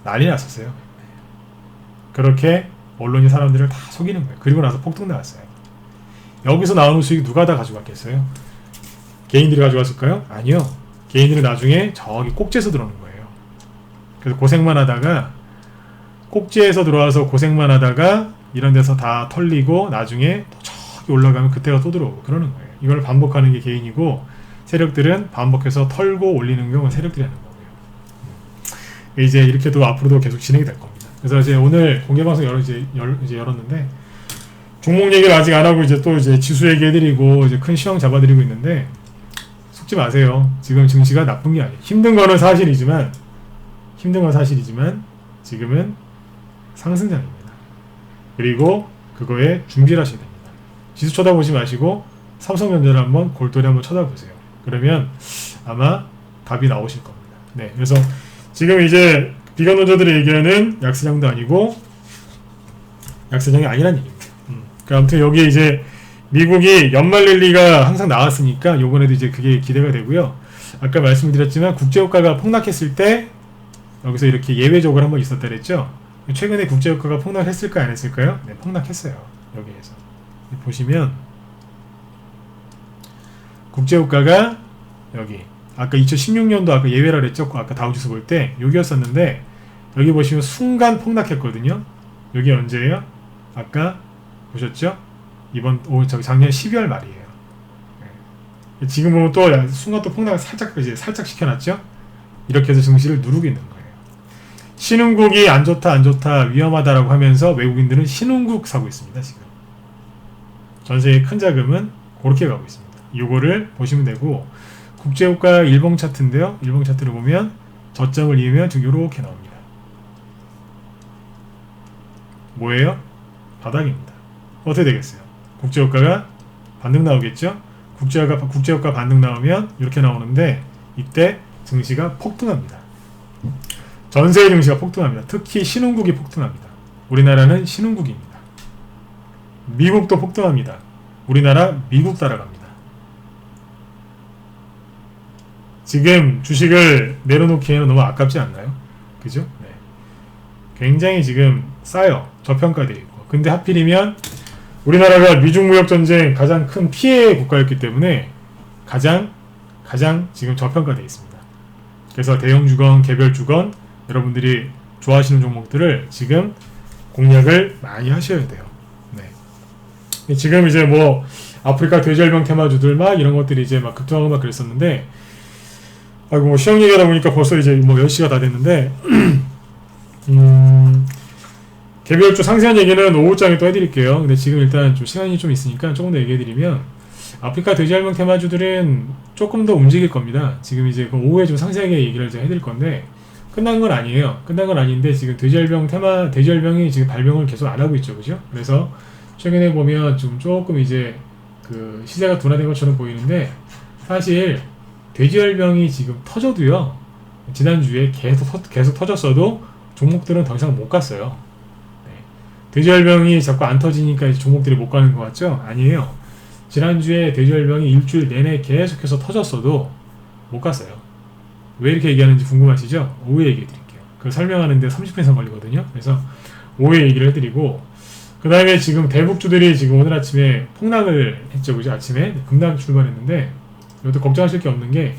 난리 났었어요. 네. 그렇게 언론이 사람들을 다 속이는 거예요. 그리고 나서 폭등 나왔어요. 여기서 나오는 수익 누가 다 가져갔겠어요? 개인들이 가져갔을까요? 아니요. 개인들은 나중에 저기 꼭지에서 들어오는 거예요. 그래서 고생만 하다가, 꼭지에서 들어와서 고생만 하다가 이런 데서 다 털리고 나중에 또 저기 올라가면 그때가 또 들어오고 그러는 거예요. 이걸 반복하는 게 개인이고, 세력들은 반복해서 털고 올리는 경우는 세력들이 하는 거고요. 이제 이렇게도 앞으로도 계속 진행이 될 겁니다. 그래서 이제 오늘 공개방송 이제 열었는데, 종목 얘기를 아직 안 하고 이제 또 이제 지수 얘기해드리고 이제 큰 시황 잡아드리고 있는데, 속지 마세요. 지금 증시가 나쁜 게 아니에요. 힘든 건 사실이지만 지금은 상승장입니다. 그리고 그거에 준비를 하셔야 됩니다. 지수 쳐다보지 마시고 삼성전자를 한번 골똘히 한번 쳐다보세요. 그러면 아마 답이 나오실 겁니다. 네, 그래서 지금 이제 비관론자들이 얘기하는 약세장도 아니고 약세장이 아니란 얘기입니다. 그러니까 아무튼 여기 이제 미국이 연말 랠리가 항상 나왔으니까 이번에도 이제 그게 기대가 되고요. 아까 말씀드렸지만 국제유가가 폭락했을 때 여기서 이렇게 예외적으로 한번 있었다 그랬죠. 최근에 국제유가가 폭락했을까요? 안 했을까요? 네, 폭락했어요. 여기에서 보시면 국제유가가 여기 아까 2016년도 아까 예외라 그랬죠. 아까 다우지수 볼 때 여기였었는데, 여기 보시면 순간 폭락했거든요. 여기 언제예요? 아까 보셨죠? 작년 12월 말이에요. 네. 지금 보면 또 순간 또 폭락을 살짝 시켜놨죠? 이렇게 해서 증시를 누르고 있는 거예요. 신흥국이 안 좋다, 위험하다라고 하면서 외국인들은 신흥국 사고 있습니다, 지금. 전세의 큰 자금은 그렇게 가고 있습니다. 요거를 보시면 되고, 국제유가 일봉 차트인데요. 일봉 차트를 보면 저점을 이으면 지금 요렇게 나옵니다. 뭐예요? 바닥입니다. 어떻게 되겠어요? 국제유가가 반등 나오겠죠? 국제유가 반등 나오면 이렇게 나오는데, 이때 증시가 폭등합니다. 전세의 증시가 폭등합니다. 특히 신흥국이 폭등합니다. 우리나라는 신흥국입니다. 미국도 폭등합니다. 우리나라 미국 따라갑니다. 지금 주식을 내려놓기에는 너무 아깝지 않나요? 그죠? 네. 굉장히 지금 싸요. 저평가되어 있고. 근데 하필이면 우리나라가 미중무역전쟁 가장 큰 피해 국가였기 때문에 가장 지금 저평가되어 있습니다. 그래서 대형주건, 개별주건 여러분들이 좋아하시는 종목들을 지금 공략을 많이 하셔야 돼요. 네. 지금 이제 뭐 아프리카 돼지열병 테마주들 막 이런 것들이 이제 막 급등하고 막 그랬었는데, 아이고 뭐 시험 얘기하다 보니까 벌써 이제 뭐 10시가 다 됐는데 개별주 상세한 얘기는 오후장에 또 해드릴게요. 근데 지금 일단 좀 시간이 좀 있으니까 조금 더 얘기해드리면, 아프리카 돼지열병 테마주들은 조금 더 움직일 겁니다. 지금 이제 그 오후에 좀 상세하게 얘기를 이제 해드릴 건데, 끝난 건 아니에요. 끝난 건 아닌데 지금 돼지열병이 지금 발병을 계속 안 하고 있죠, 그죠? 그래서 최근에 보면 조금 이제 그 시세가 둔화된 것처럼 보이는데, 사실 돼지열병이 지금 터져도요, 지난주에 계속 터졌어도 종목들은 더 이상 못 갔어요. 네. 돼지열병이 자꾸 안 터지니까 이제 종목들이 못 가는 것 같죠? 아니에요. 지난주에 돼지열병이 일주일 내내 계속해서 터졌어도 못 갔어요. 왜 이렇게 얘기하는지 궁금하시죠? 오후에 얘기해 드릴게요. 그걸 설명하는데 30분 이상 걸리거든요. 그래서 오후에 얘기를 해드리고, 그 다음에 지금 대북주들이 지금 오늘 아침에 폭락을 했죠, 그죠? 아침에 급락 출발했는데, 이것도 걱정하실 게 없는 게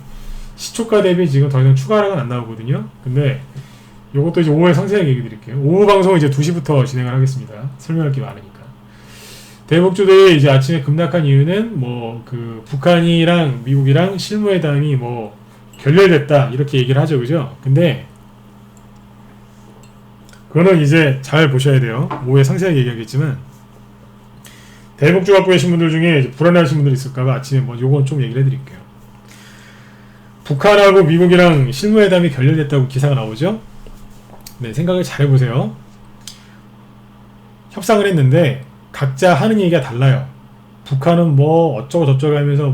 시초가 대비 지금 더 이상 추가 하락은 안 나오거든요. 근데 이것도 이제 오후에 상세하게 얘기 드릴게요. 오후 방송 이제 2시부터 진행을 하겠습니다. 설명할 게 많으니까. 대북주들이 이제 아침에 급락한 이유는 뭐 그 북한이랑 미국이랑 실무회담이 뭐 결렬됐다 이렇게 얘기를 하죠, 그죠? 근데 그거는 이제 잘 보셔야 돼요. 오후에 상세하게 얘기하겠지만 대북주 갖고 계신 분들 중에 이제 불안해하신 분들 있을까봐 아침에 뭐 요건 좀 얘기를 해드릴게요. 북한하고 미국이랑 실무회담이 결렬됐다고 기사가 나오죠? 네, 생각을 잘 해보세요. 협상을 했는데 각자 하는 얘기가 달라요. 북한은 뭐 어쩌고 저쩌고 하면서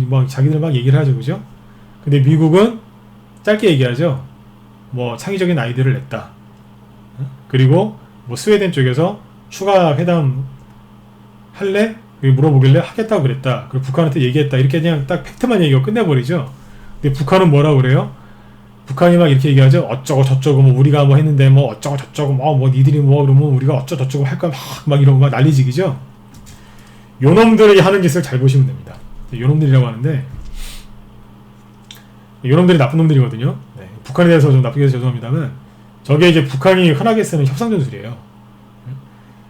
막 자기들 막 얘기를 하죠, 그죠? 근데 미국은 짧게 얘기하죠. 뭐 창의적인 아이디어를 냈다. 그리고 뭐 스웨덴 쪽에서 추가 회담 할래? 물어보길래 하겠다고 그랬다. 그리고 북한한테 얘기했다. 이렇게 그냥 딱 팩트만 얘기하고 끝내버리죠. 근데 북한은 뭐라고 그래요? 북한이 막 이렇게 얘기하죠. 어쩌고 저쩌고 뭐 우리가 뭐 했는데 뭐 어쩌고 저쩌고 뭐 니들이 뭐 그러면 우리가 어쩌고 저쩌고 할까 막 이러고 막 난리지기죠. 요놈들이 하는 짓을 잘 보시면 됩니다. 요놈들이라고 하는데 요놈들이 나쁜 놈들이거든요. 네, 북한에 대해서 좀 나쁘게 해서 죄송합니다만 저게 이제 북한이 흔하게 쓰는 협상전술이에요.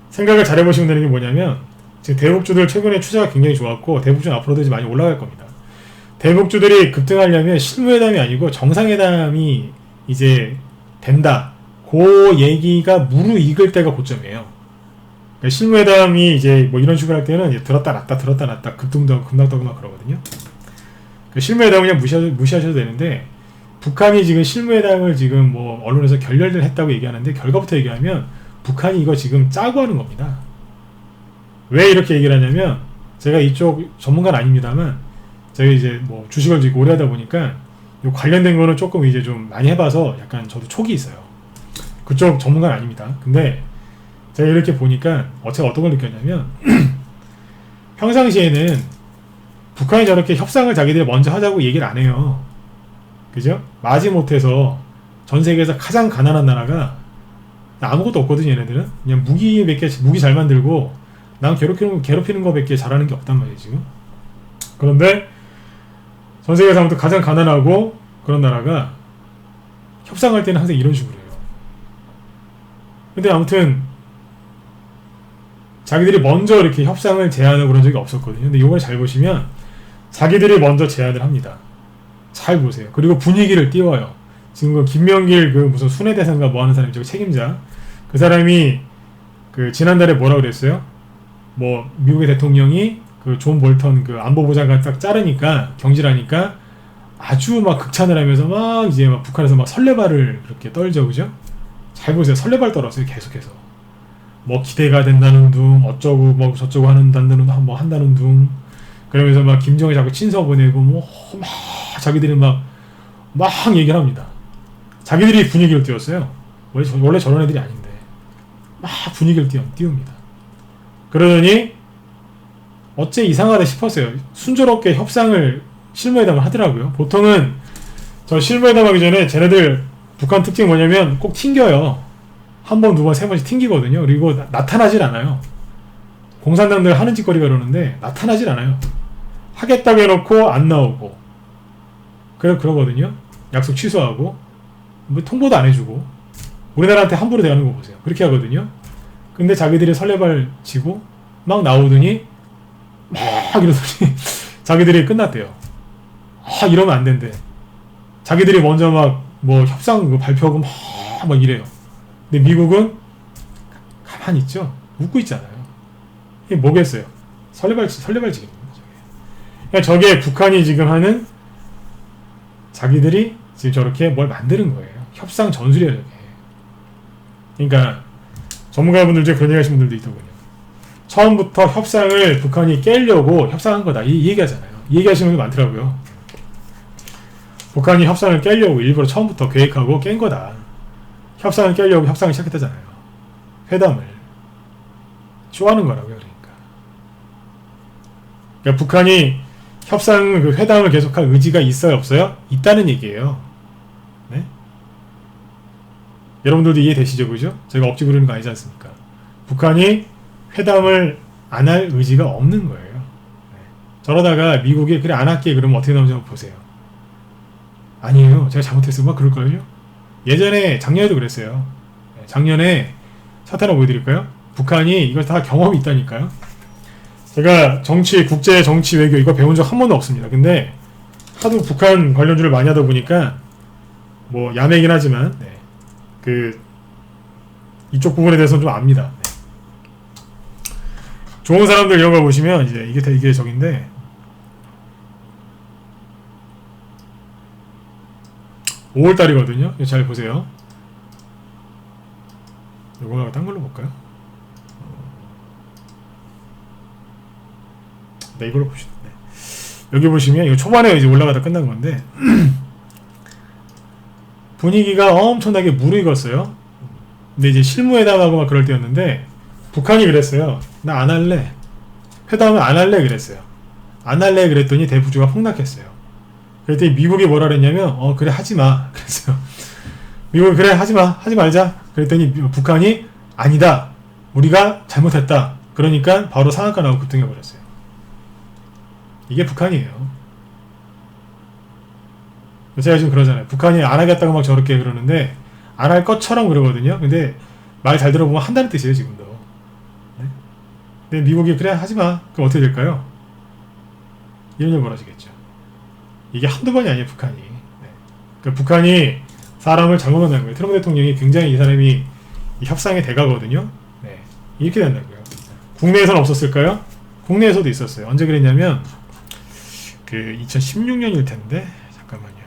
생각을 잘 해보시면 되는 게 뭐냐면 지금 대북주들 최근에 투자가 굉장히 좋았고 대북주는 앞으로도 이제 많이 올라갈 겁니다. 대북주들이 급등하려면 실무회담이 아니고 정상회담이 이제 된다. 그 얘기가 무르익을 때가 고점이에요. 그러니까 실무회담이 이제 뭐 이런 식으로 할 때는 이제 들었다 놨다 급등도 하고 급락도 하고 막 그러거든요. 그러니까 실무회담은 그냥 무시하셔도 되는데 북한이 지금 실무회담을 지금 뭐 언론에서 결렬을 했다고 얘기하는데 결과부터 얘기하면 북한이 이거 지금 짜고 하는 겁니다. 왜 이렇게 얘기를 하냐면 제가 이쪽 전문가는 아닙니다만 제가 이제 뭐 주식을 지금 오래 하다 보니까 요 관련된 거는 조금 이제 좀 많이 해봐서 약간 저도 촉이 있어요. 그쪽 전문가는 아닙니다. 근데 제가 이렇게 보니까 제가 어떤 걸 느꼈냐면 평상시에는 북한이 저렇게 협상을 자기들이 먼저 하자고 얘기를 안 해요. 그죠? 마지못해서 전 세계에서 가장 가난한 나라가 아무것도 없거든요. 얘네들은 그냥 무기 잘 만들고 난 괴롭히는 거밖에 잘하는 게 없단 말이에요 지금. 그런데 전 세계에서 아무튼 가장 가난하고 그런 나라가 협상할 때는 항상 이런 식으로 해요. 근데 아무튼 자기들이 먼저 이렇게 협상을 제안하고 그런 적이 없었거든요. 근데 이걸 잘 보시면 자기들이 먼저 제안을 합니다. 잘 보세요. 그리고 분위기를 띄워요. 지금 그 김명길 그 무슨 순회대사인가 뭐 하는 사람이죠. 책임자. 그 사람이 그 지난달에 뭐라 그랬어요? 뭐 미국의 대통령이 그 존 볼턴 그 안보보좌관 딱 자르니까 경질하니까 아주 막 극찬을 하면서 막 이제 막 북한에서 막 설레발을 그렇게 떨죠, 그죠? 잘 보세요. 설레발 떨었어요. 계속해서. 뭐 기대가 된다는 둥, 어쩌고 뭐 저쩌고 뭐 한다는 둥. 그러면서 막 김정일 자꾸 친서 보내고 뭐 막 자기들이 막 얘기를 합니다. 자기들이 분위기를 띄웠어요. 원래 저런 애들이 아닌데 막 분위기를 띄웁니다. 그러더니 어째 이상하다 싶었어요. 순조롭게 협상을 실무회담을 하더라고요. 보통은 저 실무회담 하기 전에 쟤네들 북한 특징이 뭐냐면 꼭 튕겨요. 한 번, 두 번, 세 번씩 튕기거든요. 그리고 나타나질 않아요. 공산당들 하는 짓거리가 그러는데 나타나질 않아요. 하겠다고 해놓고 안 나오고 그러거든요. 약속 취소하고 뭐 통보도 안 해주고 우리나라한테 함부로 대하는 거 보세요. 그렇게 하거든요. 근데 자기들이 설레발 치고 막 나오더니 막 이러더니 자기들이 끝났대요. 이러면 안 된대. 자기들이 먼저 막 뭐 협상 발표하고 막 이래요. 근데 미국은 가만히 있죠. 웃고 있잖아요. 이게 뭐겠어요? 설레발치기입니다. 그러니까 저게 북한이 지금 하는 자기들이 지금 저렇게 뭘 만드는 거예요. 협상 전술이에요, 저게. 그러니까 전문가분들 중에 그런 얘기 하시는 분들도 있더군요. 처음부터 협상을 북한이 깨려고 협상한 거다. 이 얘기하잖아요. 이 얘기하시는 분들 많더라고요. 북한이 협상을 깨려고 일부러 처음부터 계획하고 깬 거다. 협상을 깨려고 협상을 시작했다잖아요. 회담을. 쇼하는 거라고요, 그러니까 북한이 그 회담을 계속할 의지가 있어요, 없어요? 있다는 얘기예요. 네? 여러분들도 이해되시죠, 그죠? 제가 억지 부르는 거 아니지 않습니까? 북한이 회담을 안 할 의지가 없는 거예요. 네. 저러다가 미국이 그래 안 할게 그러면 어떻게 나오는지 한번 보세요. 아니에요. 제가 잘못했어요. 막 그럴걸요? 예전에 작년에도 그랬어요. 작년에 사태 하나 보여드릴까요? 북한이 이걸 다 경험이 있다니까요. 제가 정치, 국제 정치 외교 이거 배운 적 한 번도 없습니다. 근데 하도 북한 관련주를 많이 하다 보니까 뭐 야매긴 하지만 그 이쪽 부분에 대해서는 좀 압니다. 좋은 사람들 이런 거 보시면 이제 이게 저긴데 5월달이거든요. 잘 보세요. 요거 말고 딴 걸로 볼까요? 네, 이걸로 보시죠. 여기 보시면 이거 초반에 이제 올라가다 끝난 건데 분위기가 엄청나게 무르익었어요. 근데 이제 실무회담하고 막 그럴 때였는데 북한이 그랬어요. 나 안 할래. 회담을 안 할래 그랬어요. 안 할래 그랬더니 대북주가 폭락했어요. 그랬더니 미국이 뭐라 그랬냐면 그래 하지마 그랬어요. 미국이 그래 하지마 하지 말자 그랬더니 북한이 아니다 우리가 잘못했다 그러니까 바로 상한가 나오고 급등해버렸어요. 이게 북한이에요. 제가 지금 그러잖아요. 북한이 안 하겠다고 막 저렇게 그러는데 안 할 것처럼 그러거든요. 근데 말 잘 들어보면 한다는 뜻이에요 지금도. 네? 근데 미국이 그래 하지마 그럼 어떻게 될까요? 이런 일 벌어지겠죠. 이게 한두 번이 아니에요 북한이. 네. 그러니까 북한이 사람을 잘못 만난 거예요. 트럼프 대통령이 굉장히 이 사람이 협상의 대가거든요. 네. 이렇게 된다고요. 국내에서는 없었을까요? 국내에서도 있었어요. 언제 그랬냐면 그 2016년일 텐데 잠깐만요.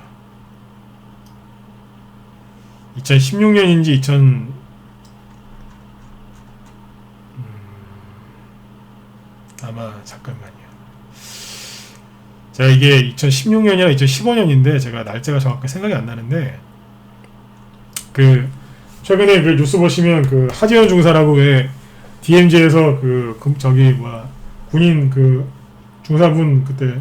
2016년인지 2000 아마 잠깐만요. 제가 이게 2016년이나 2015년인데 제가 날짜가 정확하게 생각이 안 나는데 그 최근에 그 뉴스 보시면 그 하지원 중사라고 왜 DMZ에서 저기 군인 그 중사분 그때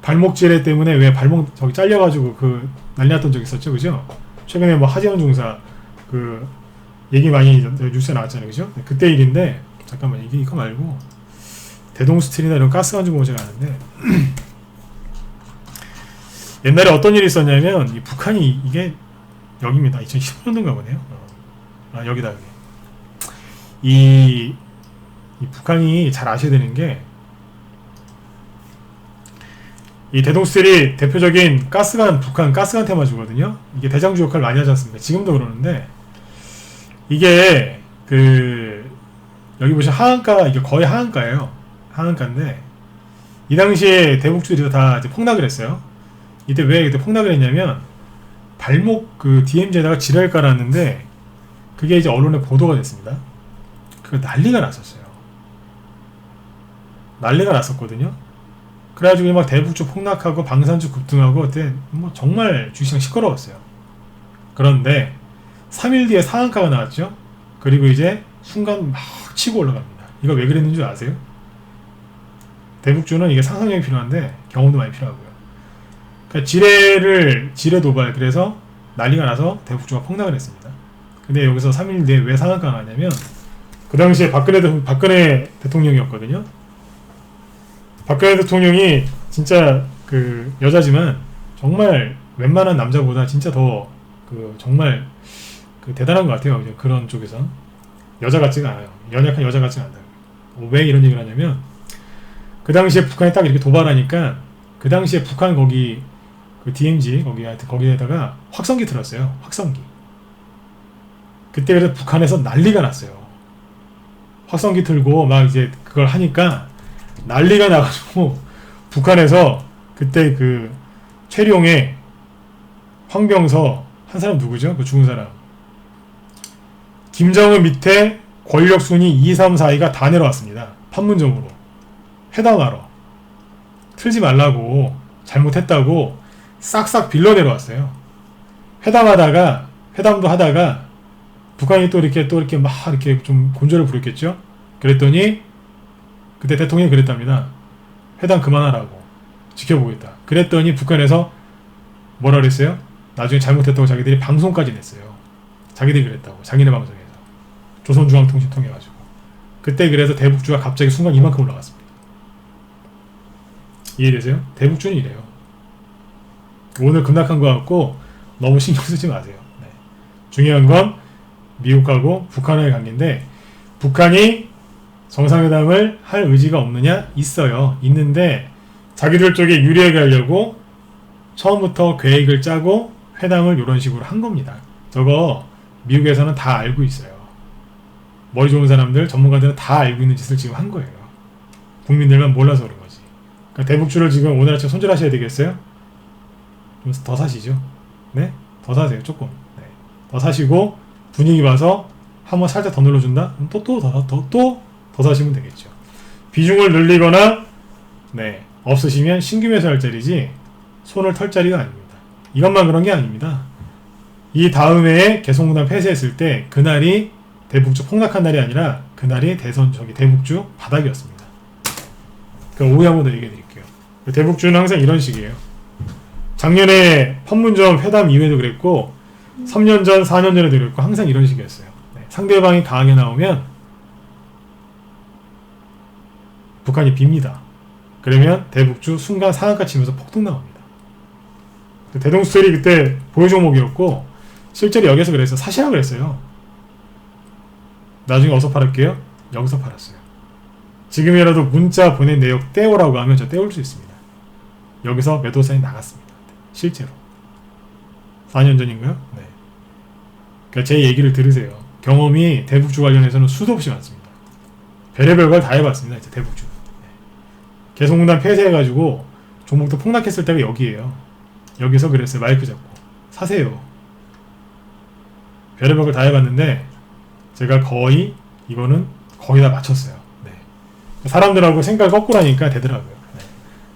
발목 지뢰 때문에 왜 발목 저기 잘려가지고 그 난리 났던 적 있었죠, 그죠? 최근에 뭐 하지원 중사 그 얘기 많이 뉴스에 나왔잖아요, 그죠? 그때 일인데 잠깐만 이거 말고 대동스틸이나 이런 가스관주 보면 제가 아는데 옛날에 어떤 일이 있었냐면 이 북한이 이게 여기입니다. 2015년도인가 보네요. 여기다 여기. 이 북한이 잘 아셔야 되는 게 이 대동스틸이 대표적인 북한 가스관 테마주거든요. 이게 대장주 역할을 많이 하지 않습니까? 지금도 그러는데 이게 여기 보시면 하한가 이게 거의 하한가예요. 하한가인데 이 당시에 대북주들이 다 이제 폭락을 했어요. 이때 왜 그때 폭락을 했냐면 발목 그 DMZ에다가 지뢰를 깔았는데 그게 이제 언론에 보도가 됐습니다. 그 난리가 났었어요. 난리가 났었거든요. 그래가지고 막 대북주 폭락하고 방산주 급등하고 그때 뭐 정말 주식시장 시끄러웠어요. 그런데 3일 뒤에 상한가가 나왔죠. 그리고 이제 순간 막 치고 올라갑니다. 이거 왜 그랬는 줄 아세요? 대북주는 이게 상상력이 필요한데 경험도 많이 필요하고요. 그러니까 지뢰 도발 그래서 난리가 나서 대북주가 폭락을 했습니다. 근데 여기서 3일 뒤에 왜 상한가가 나왔냐면 그 당시에 박근혜 대통령이었거든요. 박근혜 대통령이 진짜 그 여자지만 정말 웬만한 남자보다 진짜 더 그 정말 그 대단한 것 같아요. 그런 쪽에서 여자 같지가 않아요. 연약한 여자 같지가 않아요. 왜 이런 얘기를 하냐면 그 당시에 북한이 딱 이렇게 도발하니까 그 당시에 북한 거기 그 DMZ 거기에다가 확성기 틀었어요. 확성기. 그때 그래서 북한에서 난리가 났어요. 확성기 틀고 막 이제 그걸 하니까 난리가 나가지고 북한에서 그때 그 최룡의 황병서 한 사람 누구죠? 그 죽은 사람. 김정은 밑에 권력 순위 2, 3, 4위가 다 내려왔습니다. 판문점으로 회담하러 틀지 말라고 잘못했다고 싹싹 빌려 내려왔어요. 회담도 하다가 북한이 또 이렇게 막 이렇게 좀 곤조를 부렸겠죠. 그랬더니 그때 대통령이 그랬답니다. 회담 그만하라고 지켜보겠다. 그랬더니 북한에서 뭐라 그랬어요? 나중에 잘못했다고 자기들이 방송까지 냈어요. 자기들이 그랬다고. 자기네 방송에서. 조선중앙통신 통해가지고. 그때 그래서 대북주가 갑자기 순간 이만큼 올라갔습니다. 이해되세요? 대북주는 이래요. 오늘 급락한 것 같고 너무 신경 쓰지 마세요. 네. 중요한 건 미국하고 북한의 관계인데, 북한이 정상회담을 할 의지가 없느냐? 있어요. 있는데 자기들 쪽에 유리하게 하려고 처음부터 계획을 짜고 회담을 이런 식으로 한 겁니다. 저거 미국에서는 다 알고 있어요. 머리 좋은 사람들, 전문가들은 다 알고 있는 짓을 지금 한 거예요. 국민들만 몰라서 그런 거지. 그러니까 대북주를 지금 오늘 아침 손절하셔야 되겠어요? 좀 더 사시죠. 네? 더 사세요. 조금. 네. 더 사시고 분위기 봐서 한번 살짝 더 눌러준다? 더 사시면 되겠죠. 비중을 늘리거나 네, 없으시면 신규 매수할 자리지 손을 털 자리가 아닙니다. 이것만 그런 게 아닙니다. 이 다음에 개성공단 폐쇄했을 때 그날이 대북주 폭락한 날이 아니라 그날이 대북주 바닥이었습니다. 그러니까 오해 한번 더 얘기해 드릴게요. 대북주는 항상 이런 식이에요. 작년에 판문점 회담 이후에도 그랬고 3년 전, 4년 전에도 그랬고 항상 이런 식이었어요. 네, 상대방이 강하게 나오면 북한이 빕니다. 그러면 대북주 순간 상한가 치면서 폭등 나옵니다. 대동스토리 그때 보유 종목이었고 실제로 여기서 그랬어요. 사시라 그랬어요. 나중에 어디서 팔을게요? 여기서 팔았어요. 지금이라도 문자 보낸 내역 떼오라고 하면 저 떼올 수 있습니다. 여기서 매도 사인이 나갔습니다. 실제로 4년 전인가요? 네. 그러니까 제 얘기를 들으세요. 경험이 대북주 관련해서는 수도 없이 많습니다. 별의별 걸 다 해봤습니다. 이제 대북주. 네. 개성공단 폐쇄해가지고 종목도 폭락했을 때가 여기에요. 여기서 그랬어요. 마이크 잡고 사세요. 별의별 걸 다 해봤는데 제가 거의 이거는 거의 다 맞췄어요. 네. 사람들하고 생각 거꾸로 하니까 되더라고요.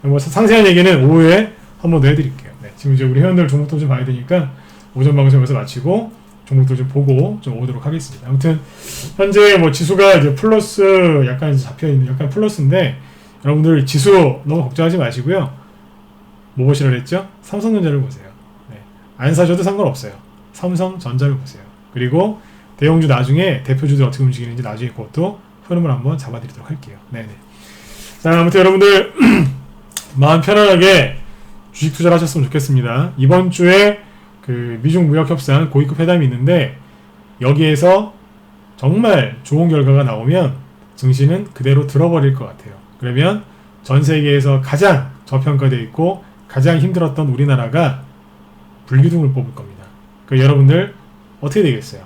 네. 뭐 상세한 얘기는 오후에 한 번 더 해드릴게요. 네. 지금 이제 우리 회원들 종목도 좀 봐야 되니까 오전 방송에서 마치고 종목도 좀 보고 좀 오도록 하겠습니다. 아무튼 현재 뭐 지수가 이제 플러스 약간 이제 잡혀있는 약간 플러스인데 여러분들 지수 너무 걱정하지 마시고요. 뭐 보시라 그랬죠? 삼성전자를 보세요. 네. 안 사셔도 상관없어요. 삼성전자를 보세요. 그리고 대형주 나중에 대표주들 어떻게 움직이는지 나중에 그것도 흐름을 한번 잡아드리도록 할게요. 네네. 자, 아무튼 여러분들 마음 편안하게 주식 투자를 하셨으면 좋겠습니다. 이번 주에 그 미중 무역 협상 고위급 회담이 있는데 여기에서 정말 좋은 결과가 나오면 증시는 그대로 들어버릴 것 같아요. 그러면 전 세계에서 가장 저평가되어 있고 가장 힘들었던 우리나라가 불기둥을 뽑을 겁니다. 그 여러분들 어떻게 되겠어요?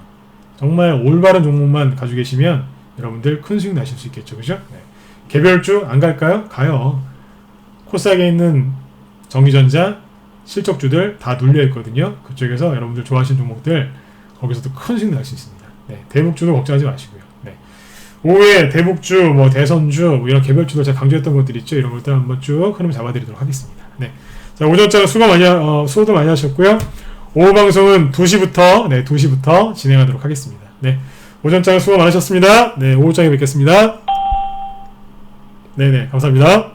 정말 올바른 종목만 가지고 계시면 여러분들 큰 수익 나실 수 있겠죠. 그죠? 네. 개별주 안 갈까요? 가요. 코스닥에 있는 정의전자 실적주들 다 눌려있거든요. 그쪽에서 여러분들 좋아하시는 종목들 거기서도 큰 수익 날 수 있습니다. 네. 대북주도 걱정하지 마시고요. 네. 오후에 대북주, 뭐 대선주, 뭐 이런 개별주도 제가 강조했던 것들 있죠. 이런 것들 한번 쭉 흐름 잡아드리도록 하겠습니다. 네. 자, 오전장 수고도 많이 하셨고요. 오후 방송은 2시부터, 네, 2시부터 진행하도록 하겠습니다. 네. 오전장 수고 많으셨습니다. 네, 오후장에 뵙겠습니다. 네네, 감사합니다.